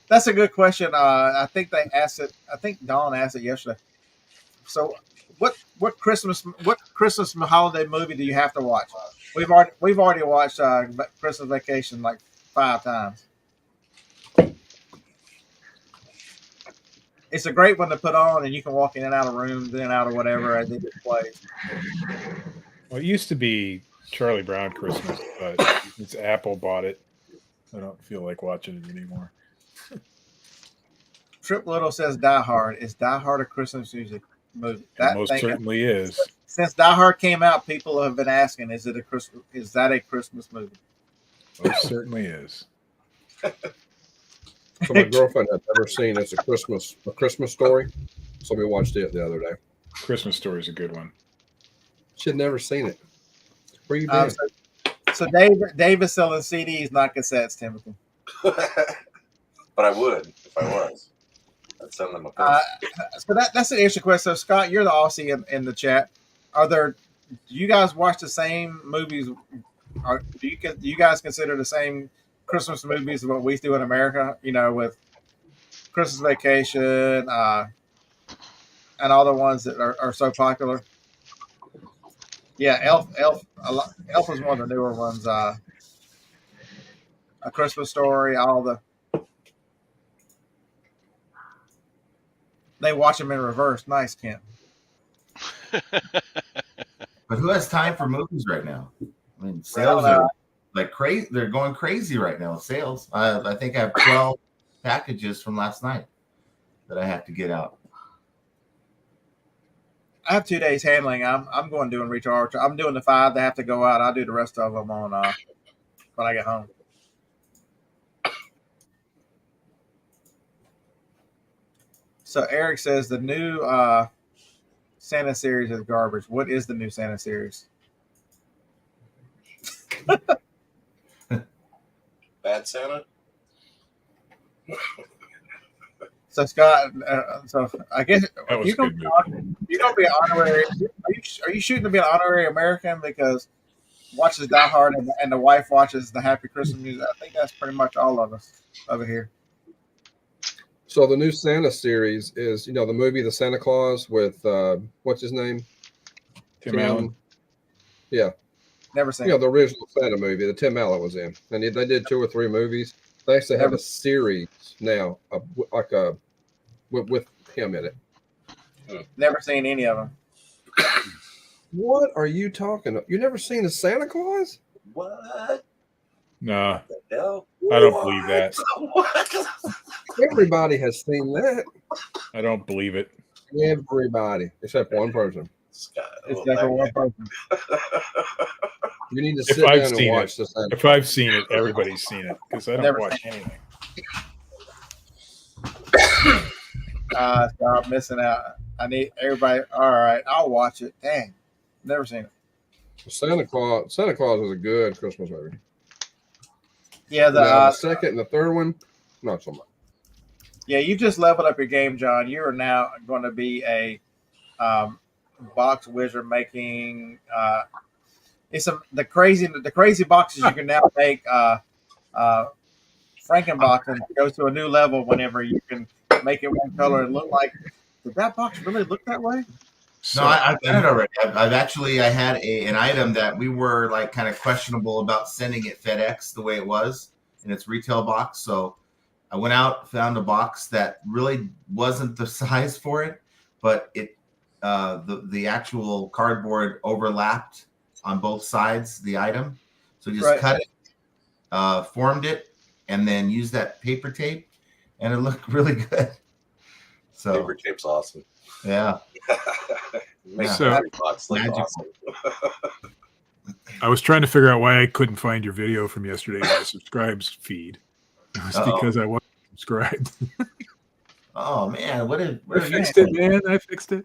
That's a good question. I think they asked it. I think Dawn asked it yesterday. So, what Christmas holiday movie do you have to watch? We've already watched Christmas Vacation like 5 times. It's a great one to put on, and you can walk in and out of rooms, in and out of whatever as it plays. Well, it used to be Charlie Brown Christmas, but since Apple bought it, I don't feel like watching it anymore. Trip Little says Die Hard. Is Die Hard a Christmas music movie? That most certainly is. Since Die Hard came out, people have been asking, is that a Christmas movie? Most certainly is. So my girlfriend had never seen It's a Christmas Story, so we watched it the other day. Christmas Story is a good one. She had never seen it. Where you been? So Dave is selling CDs, not cassettes, Timothy. But I would if I was. I'd send them a So that's an interesting question. So Scott, you're the Aussie in the chat. Do you guys watch the same movies? Do you guys consider the same Christmas movies as what we do in America? You know, with Christmas Vacation and all the ones that are so popular. Yeah, Elf is one of the newer ones. A Christmas Story, they watch them in reverse. Nice, Kent. But who has time for movies right now? I mean, sales are like crazy. They're going crazy right now. Sales. I think I have 12 packages from last night that I have to get out. I have 2 days handling. I'm going doing recharge. I'm doing the 5 that have to go out. I'll do the rest of them on when I get home. So Eric says the new Santa series is garbage. What is the new Santa series? Bad Santa. So Scott, so I guess you're gonna be an honorary. Are you shooting to be an honorary American because watches Die Hard and the wife watches the Happy Christmas music? I think that's pretty much all of us over here. So the new Santa series is, the movie The Santa Claus with what's his name? Tim Allen. Yeah. Never seen. The original Santa movie that Tim Allen was in, and they did 2 or 3 movies. They actually have a series now, with him in it. Never seen any of them. What are you talking about? You never seen a Santa Claus? What? Nah, The hell? I don't believe that. What? Everybody has seen that. I don't believe it. Everybody, except one person. It's like for one person. You need to If sit I've down and seen watch it, this. Santa if I've seen it, everybody's seen it because I don't Never watch seen it. anything. Stop missing out. I need everybody. All right, I'll watch it. Dang, never seen it. Santa Claus is a good Christmas movie. Yeah, The second and the third one, not so much. Yeah, you just leveled up your game, John. You are now going to be a box wizard making. It's the crazy boxes you can now make. Frankenboxing goes to a new level whenever you can make it one color and look like. Did that box really look that way? So, No, I've done it already. I had an item that we were like kind of questionable about sending it FedEx the way it was in its retail box. So I went out, found a box that really wasn't the size for it, but it the actual cardboard overlapped on both sides the item. So just cut it, formed it, and then used that paper tape, and it looked really good. So Paper tape's awesome. yeah. Makes So- every box look Magical. awesome. I was trying to figure out why I couldn't find your video from yesterday in the subscribes feed. It was because I wasn't subscribed. Oh man, what I have you fixed it, man. I fixed it.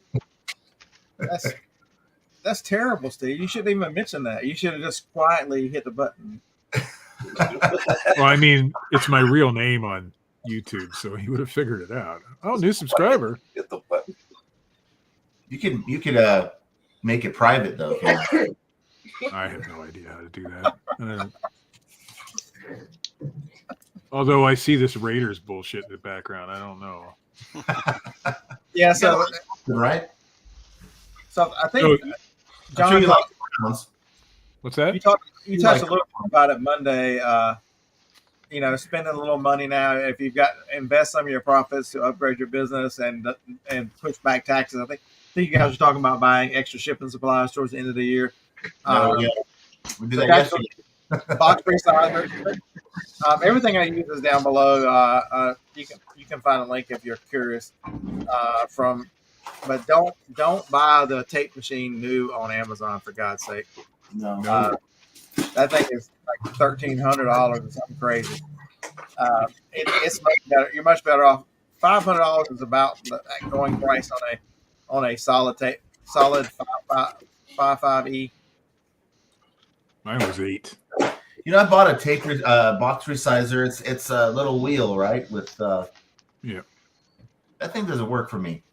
That's terrible, Steve. You shouldn't even mention that. You should have just quietly hit the button. Well, I mean, it's my real name on YouTube, so he would have figured it out. Oh, new subscriber. Hit the button. You could make it private though. If you want. I have no idea how to do that. Although I see this Raiders bullshit in the background, I don't know. Yeah, so Right? I think I'm John, sure you like the Browns. What's that? you touched like- a little bit about it Monday. Spending a little money now. If you've got invest some of your profits to upgrade your business and push back taxes. I think you guys were talking about buying extra shipping supplies towards the end of the year. Yeah. We did that that's yesterday. Box resizers. Everything I use is down below. You can find a link if you're curious. But don't buy the tape machine new on Amazon, for God's sake. No. That thing is like $1,300 or something crazy. It's much better. You're much better off. $500 is about the going price on a solid 5.5E. Mine was 8. You know, I bought a tape box resizer. It's a little wheel, right? With Yeah. That thing doesn't work for me.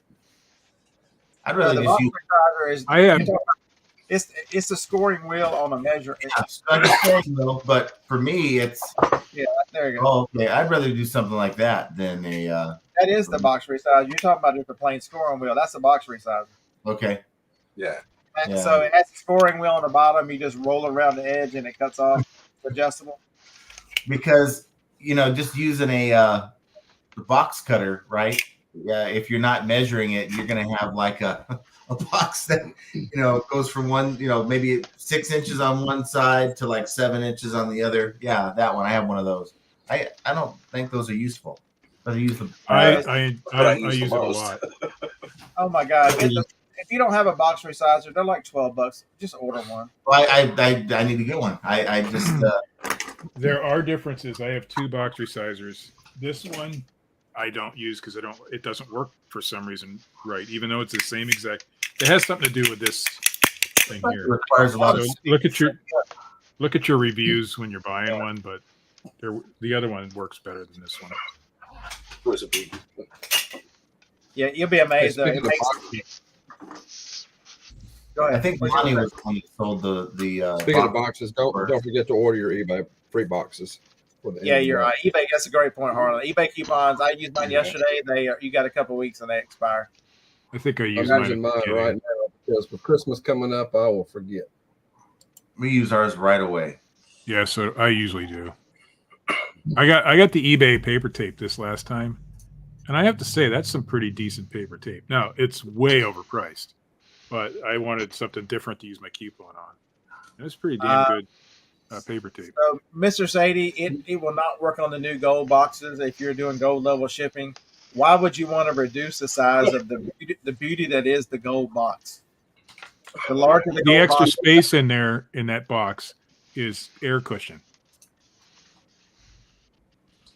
I'd The rather just box use. resizer is I have. it's the scoring wheel on a measure. I understand, though, but for me, it's There you go. oh, okay. I'd rather do something like that than a. That is the box resizer. You're talking about just a plain scoring wheel. That's the box resizer. Okay. Yeah. And Yeah. so it has a scoring wheel on the bottom. You just roll around the edge and it cuts off. It's adjustable. Because just using a box cutter, right? Yeah, if you're not measuring it, you're gonna have like a box that goes from one, maybe 6 inches on one side to like 7 inches on the other. Yeah, that one. I have one of those. I don't think those are useful. But I use them. I use use it the a most. lot. Oh my God! If you don't have a box resizer, they're like $12. Just order one. Well, I need to get one. I just There are differences. I have 2 box resizers. This one I don't use because it doesn't work for some reason right, even though it's the same exact. It has something to do with this thing it here. requires a lot So of. look at your reviews when you're buying one, but the other one works better than this one. Who is a big? Yeah, you'll be amazed. Speaking It of makes, go ahead. I think Lonnie was the one that sold the Speaking of box. boxes, don't forget to order your eBay free boxes. For the Yeah, end of you're the right. eBay. That's a great point, Harlan. eBay coupons. I used mine yesterday. You got a couple weeks and they expire. I think I month. use I'm mine. using mine right now because with Christmas coming up, I will forget. We use ours right away. Yeah, so I usually do. I got the eBay paper tape this last time, and I have to say that's some pretty decent paper tape. Now it's way overpriced, but I wanted something different to use my coupon on. And it's pretty damn good paper tape. So, Mr. Sadie, it will not work on the new gold boxes if you're doing gold level shipping. Why would you want to reduce the size of the beauty that is the gold box? The larger the The gold extra box, space in there in that box is air cushion.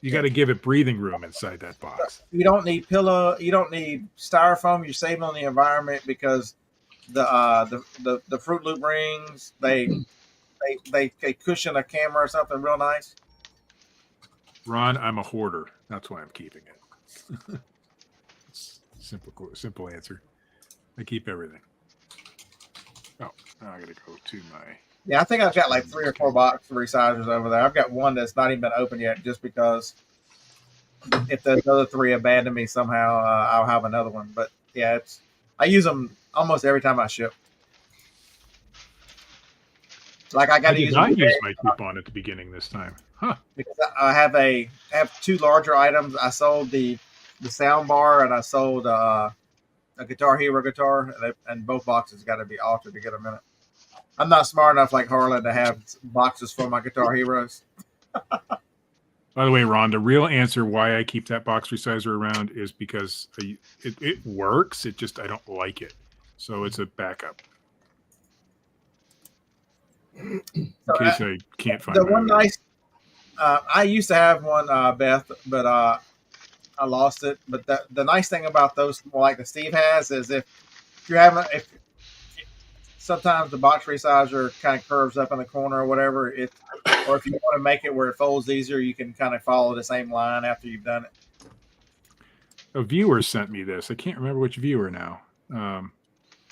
You got to give it breathing room inside that box. you don't need pillow. You don't need styrofoam. You're saving on the environment because the Fruit Loop rings they cushion a camera or something real nice. Ron, I'm a hoarder. That's why I'm keeping it. Simple answer. I keep everything. Oh, now I got to go to my. Yeah, I think I've got like 3 or 4 box resizers over there. I've got one that's not even been opened yet, just because if those other 3 abandon me somehow, I'll have another one. But yeah, I use them almost every time I ship. Like I got I to did use not them use my coupon at the beginning this time. Huh. because I have 2 larger items. I sold the sound bar and I sold a Guitar Hero guitar, and both boxes got to be altered to get them in it. I'm not smart enough like Harlan to have boxes for my Guitar Heroes. By the way, Ron, the real answer why I keep that box resizer around is because it works. It just I don't like it, so it's a backup in case I can't find The my one other. nice. I used to have one, Beth, but I lost it. But the nice thing about those, like the Steve has, is if sometimes the box resizer kind of curves up in the corner or whatever, or if you want to make it where it folds easier, you can kind of follow the same line after you've done it. A viewer sent me this. I can't remember which viewer now.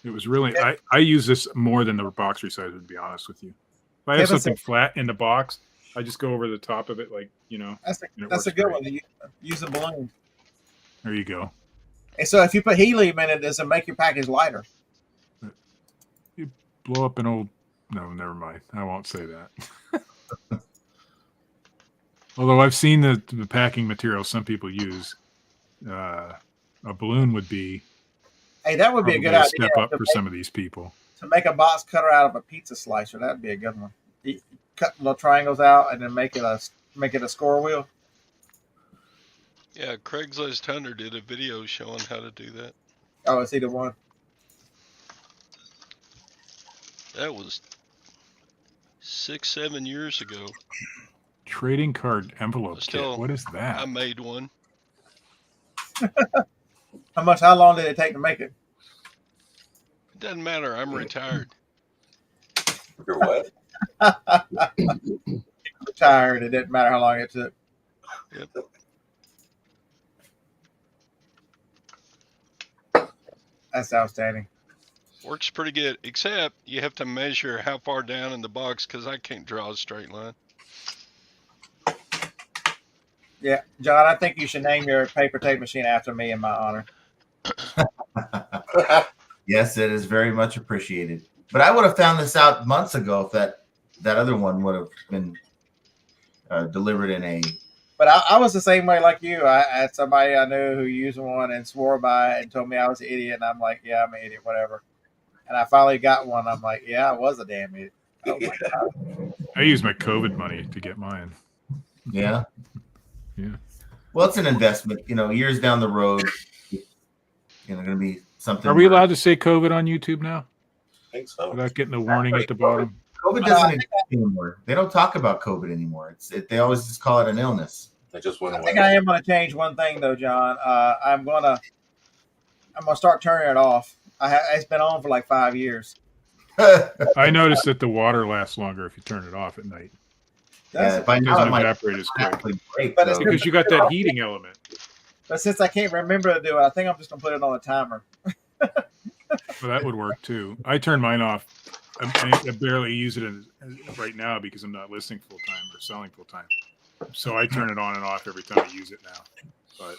It was really I use this more than the box resizer, to be honest with you. If I have something flat in the box, I just go over the top of it, like That's a good one. Use a balloon. There you go. And so if you put helium in it, does it make your package lighter? You blow up an old. No, never mind. I won't say that. Although I've seen the packing material some people use, a balloon would be. Hey, that would be a good idea. Step up for some of these people. To make a box cutter out of a pizza slicer, that'd be a good one. You cut little triangles out and then make it a score wheel. Yeah, Craigslist Hunter did a video showing how to do that. Oh, is he the one? That was 6-7 years ago. Trading card envelope kit. What is that? I made one. How long did it take to make it? It doesn't matter. I'm retired. You're what? Retired. It didn't matter how long it took. Yep. That's outstanding. Works pretty good, except you have to measure how far down in the box because I can't draw a straight line. Yeah, John, I think you should name your paper tape machine after me in my honor. Yes, it is very much appreciated. But I would have found this out months ago if that other one would have been delivered in a. But I was the same way like you. I had somebody I knew who used one and swore by it and told me I was an idiot. And I'm like, yeah, I'm an idiot, whatever. And I finally got one. I'm like, yeah, I was a damn idiot. Oh my God. I use my COVID money to get mine. Yeah. Yeah. Well, it's an investment. Years down the road, going to be something. Are we allowed to say COVID on YouTube now? I think so. Without getting a warning at the bottom? COVID doesn't exist anymore. They don't talk about COVID anymore. They always just call it an illness. It just went away. I think I am going to change one thing though, John. I'm going to start turning it off. It's been on for like 5 years. I noticed that the water lasts longer if you turn it off at night. Yeah, it doesn't evaporate as quick. But it's because you got that heating element. But since I can't remember to do it, I think I'm just going to put it on a timer. Well, that would work too. I turn mine off. I barely use it right now because I'm not listening full time or selling full time. So I turn it on and off every time I use it now. But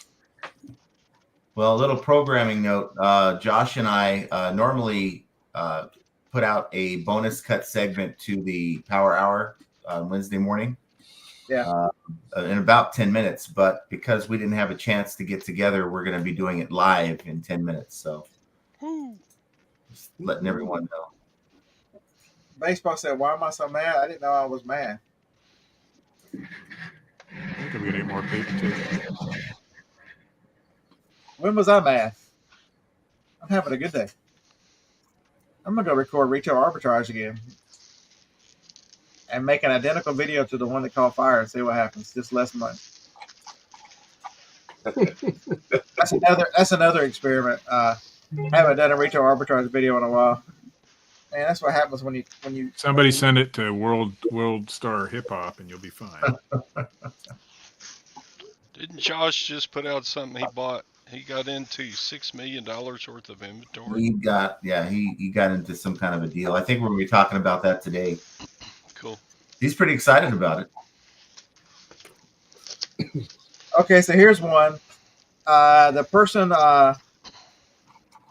well, a little programming note. Josh and I normally put out a bonus cut segment to the Power Hour Wednesday morning. Yeah. In about 10 minutes. But because we didn't have a chance to get together, we're going to be doing it live in 10 minutes. So just letting everyone know. Baseball said, why am I so mad? I didn't know I was mad. I think I'm going to get more paper tape. When was I mad? I'm having a good day. I'm gonna go record retail arbitrage again and make an identical video to the one that caught fire and see what happens. Just less money. That's another experiment. I haven't done a retail arbitrage video in a while. And that's what happens when you Somebody send it to World Star Hip Hop and you'll be fine. Didn't Josh just put out something he bought? He got into $6 million worth of inventory. He got into some kind of a deal. I think we were talking about that today. Cool. He's pretty excited about it. Okay, so here's one. The person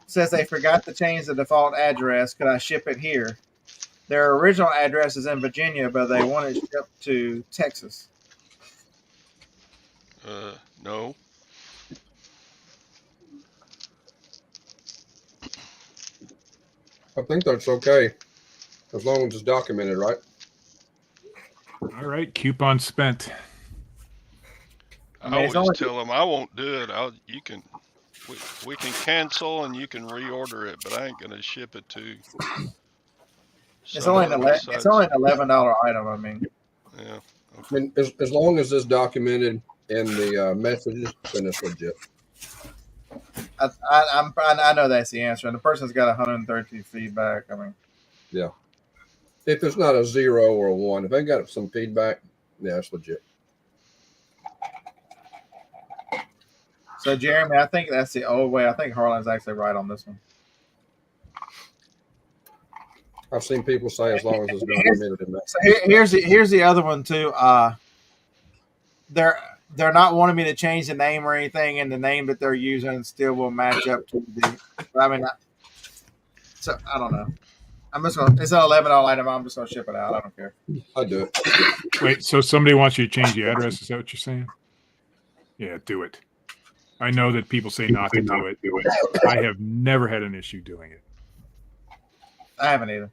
says they forgot to change the default address. Could I ship it here? Their original address is in Virginia, but they want it shipped to Texas. No. I think that's okay, as long as it's documented, right? All right, coupon spent. I always tell them I won't do it. We can cancel and you can reorder it, but I ain't gonna ship it to. It's only an $11 item. I mean, yeah. Okay. I mean, as long as it's documented in the messages, then it's legit. I know that's the answer, and the person's got 130 feedback. I mean, yeah. If it's not a 0 or a 1, if they got some feedback, yeah, it's legit. So Jeremy, I think that's the old way. I think Harlan's actually right on this one. I've seen people say as long as it's documented in that. So here's the other one too. They're not wanting me to change the name or anything, and the name that they're using still will match up to the. I mean, so I don't know. I'm just gonna. It's an $11 item. I'm just gonna ship it out. I don't care. I do it. Wait, so somebody wants you to change the address? Is that what you're saying? Yeah, do it. I know that people say not to do it. I have never had an issue doing it. I haven't either.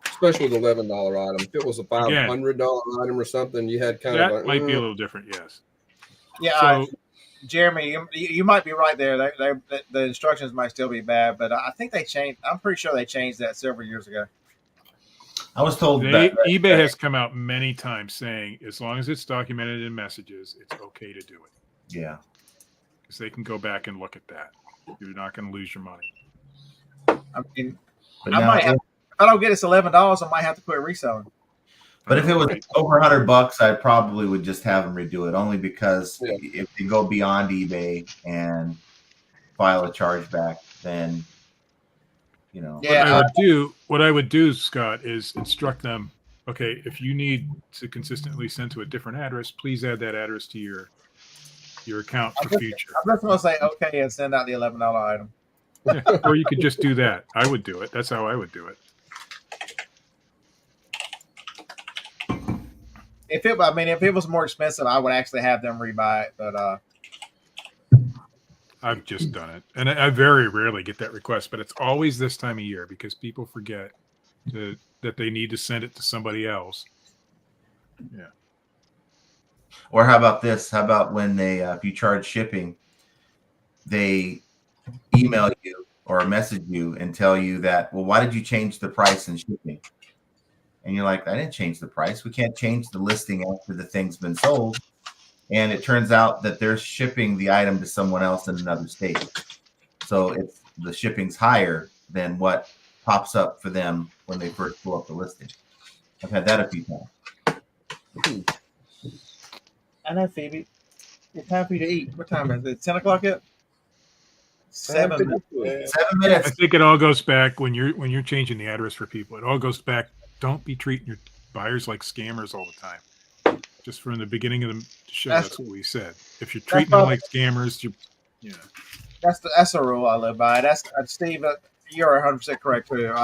Especially the $11 item. If it was a $500 item or something, you had kind of that might be a little different. Yes. Yeah, So, Jeremy, you might be right there. The instructions might still be bad, but I think they changed. I'm pretty sure they changed that several years ago. I was told eBay has come out many times saying as long as it's documented in messages, it's okay to do it. Yeah. Because they can go back and look at that. You're not going to lose your money. I mean, if I don't get this $11, I might have to quit reselling. But if it was over $100, I probably would just have them redo it. Only because if they go beyond eBay and file a chargeback, then What I would do, Scott, is instruct them. Okay, if you need to consistently send to a different address, please add that address to your account for future. I'm just going to say okay and send out the $11 item. Yeah, or you could just do that. I would do it. That's how I would do it. If it was more expensive, I would actually have them rebuy it. But I've just done it, and I very rarely get that request. But it's always this time of year because people forget that they need to send it to somebody else. Yeah. Or how about this? How about when they, if you charge shipping, they email you or message you and tell you that, well, why did you change the price in shipping? And you're like, I didn't change the price. We can't change the listing after the thing's been sold. And it turns out that they're shipping the item to someone else in another state. So the shipping's higher than what pops up for them when they first pull up the listing. I've had that a few times. I know, Phoebe. It's time for you to eat. What time is it? 10 o'clock yet? 7 minutes. 7 minutes. I think it all goes back when you're changing the address for people. It all goes back. Don't be treating your buyers like scammers all the time. Just from the beginning of the show, that's what we said. If you're treating them like scammers, that's a rule I live by. That's Steve. You're 100% correct too.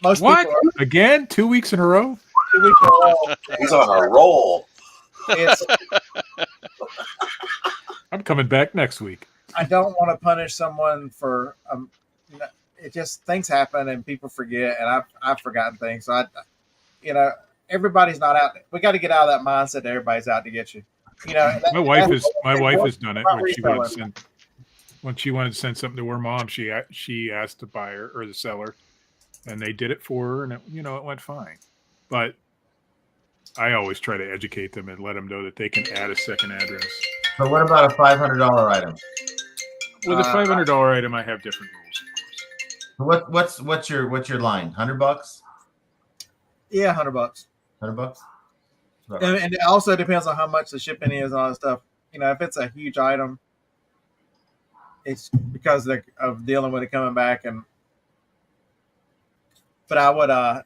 Most what people again? 2 weeks in a row? 2 weeks in a row. He's on a roll. I'm coming back next week. I don't want to punish someone for it just things happen and people forget, and I've forgotten things. So everybody's not out. We got to get out of that mindset that everybody's out to get you. My wife has done it when she would when she wanted to send something to her mom, she asked the buyer or the seller, and they did it for her, and it went fine. But I always try to educate them and let them know that they can add a second address. So what about a $500 item? With a $500 item, I have different rules, of course. What's your line? $100? Yeah, $100. $100. And it also depends on how much the shipping is and all that stuff. If it's a huge item, it's because of dealing with it coming back. But I would, one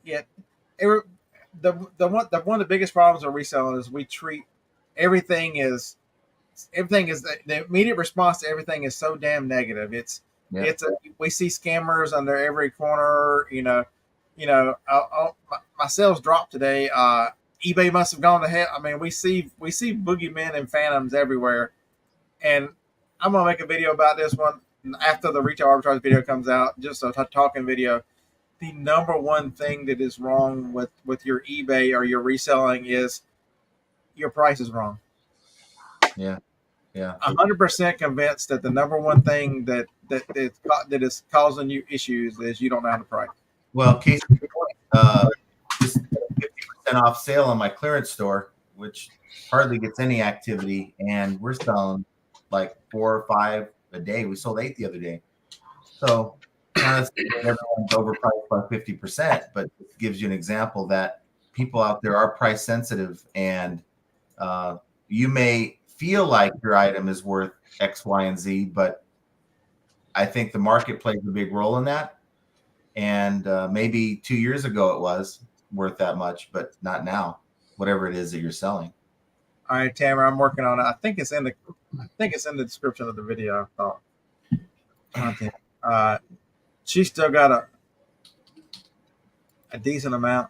of the biggest problems with reselling is we treat everything is the immediate response to everything is so damn negative. We see scammers under every corner. My sales dropped today. eBay must have gone to hell. I mean, we see boogeymen and phantoms everywhere. And I'm gonna make a video about this one after the retail arbitrage video comes out, just a talking video. The number one thing that is wrong with your eBay or your reselling is your price is wrong. Yeah. 100% convinced that the number one thing that is causing you issues is you don't know how to price. Well, case in point, just 50% off sale on my clearance store, which hardly gets any activity, and we're selling like 4 or 5 a day. We sold 8 the other day. So everyone's overpriced by 50%, but it gives you an example that people out there are price sensitive, and you may feel like your item is worth X, Y, and Z, but I think the market plays a big role in that. And maybe 2 years ago it was worth that much, but not now, whatever it is that you're selling. All right, Tamara, I'm working on it. I think it's in the description of the video. Content. She still got a decent amount.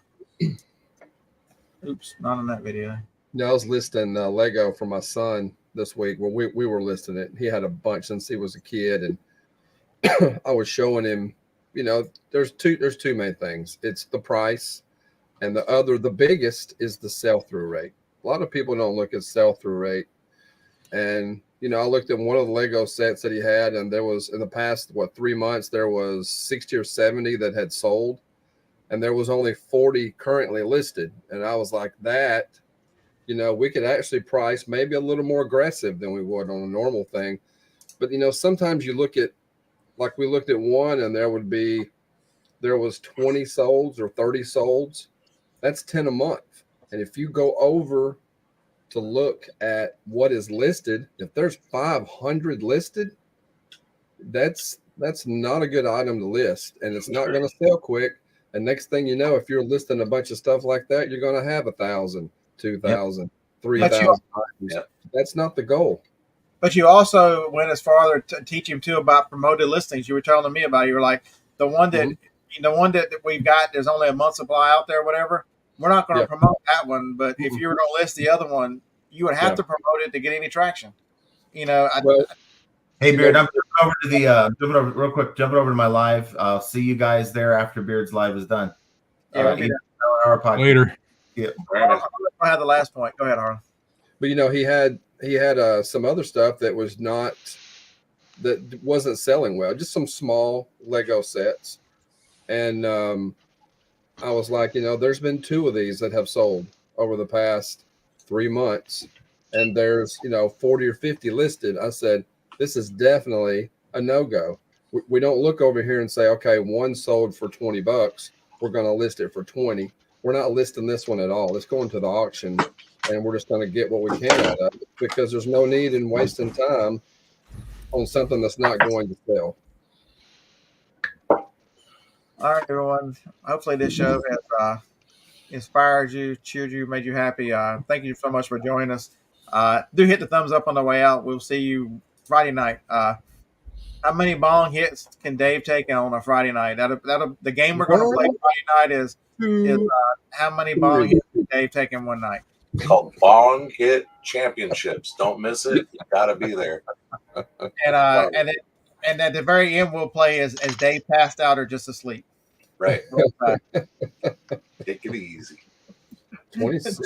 Oops, not in that video. Yeah, I was listing Lego for my son this week. Well, we were listing it. He had a bunch since he was a kid, and I was showing him. There's two main things. It's the price, and the biggest is the sell-through rate. A lot of people don't look at sell-through rate, and I looked at one of the Lego sets that he had, and there was in the past 3 months there was 60 or 70 that had sold, and there was only 40 currently listed, and I was like that. We could actually price maybe a little more aggressive than we would on a normal thing. But, sometimes you look at, like we looked at one and there was 20 solds or 30 solds. That's 10 a month. And if you go over to look at what is listed, if there's 500 listed, that's not a good item to list. And it's not going to sell quick. And next thing you know, if you're listing a bunch of stuff like that, you're going to have 1,000. 2,000, 3,000. That's not the goal. But you also went as far to teach him too about promoted listings. You were telling me about. You were like the one that we've got. There's only a month supply out there, whatever. We're not going to promote that one. But if you were going to list the other one, you would have to promote it to get any traction. Hey, Beard, I'm jumping over to real quick. Jumping over to my live. I'll see you guys there after Beard's live is done. Later. Yeah, I had the last point. Go ahead, Harlan. But he had some other stuff that wasn't selling well. Just some small Lego sets, and I was like, there's been 2 of these that have sold over the past 3 months, and there's 40 or 50 listed. I said, this is definitely a no-go. We don't look over here and say, okay, one sold for $20. We're going to list it for 20. We're not listing this one at all. It's going to the auction, and we're just going to get what we can out of it because there's no need in wasting time on something that's not going to sell. All right, everyone. Hopefully this show has inspired you, cheered you, made you happy. Thank you so much for joining us. Do hit the thumbs up on the way out. We'll see you Friday night. How many bong hits can Dave take on a Friday night? The game we're going to play Friday night is how many bong hits can Dave take in one night? It's called Bong Hit Championships. Don't miss it. You got to be there. And at the very end, we'll play as Dave passed out or just asleep. Right. Take it easy. 26.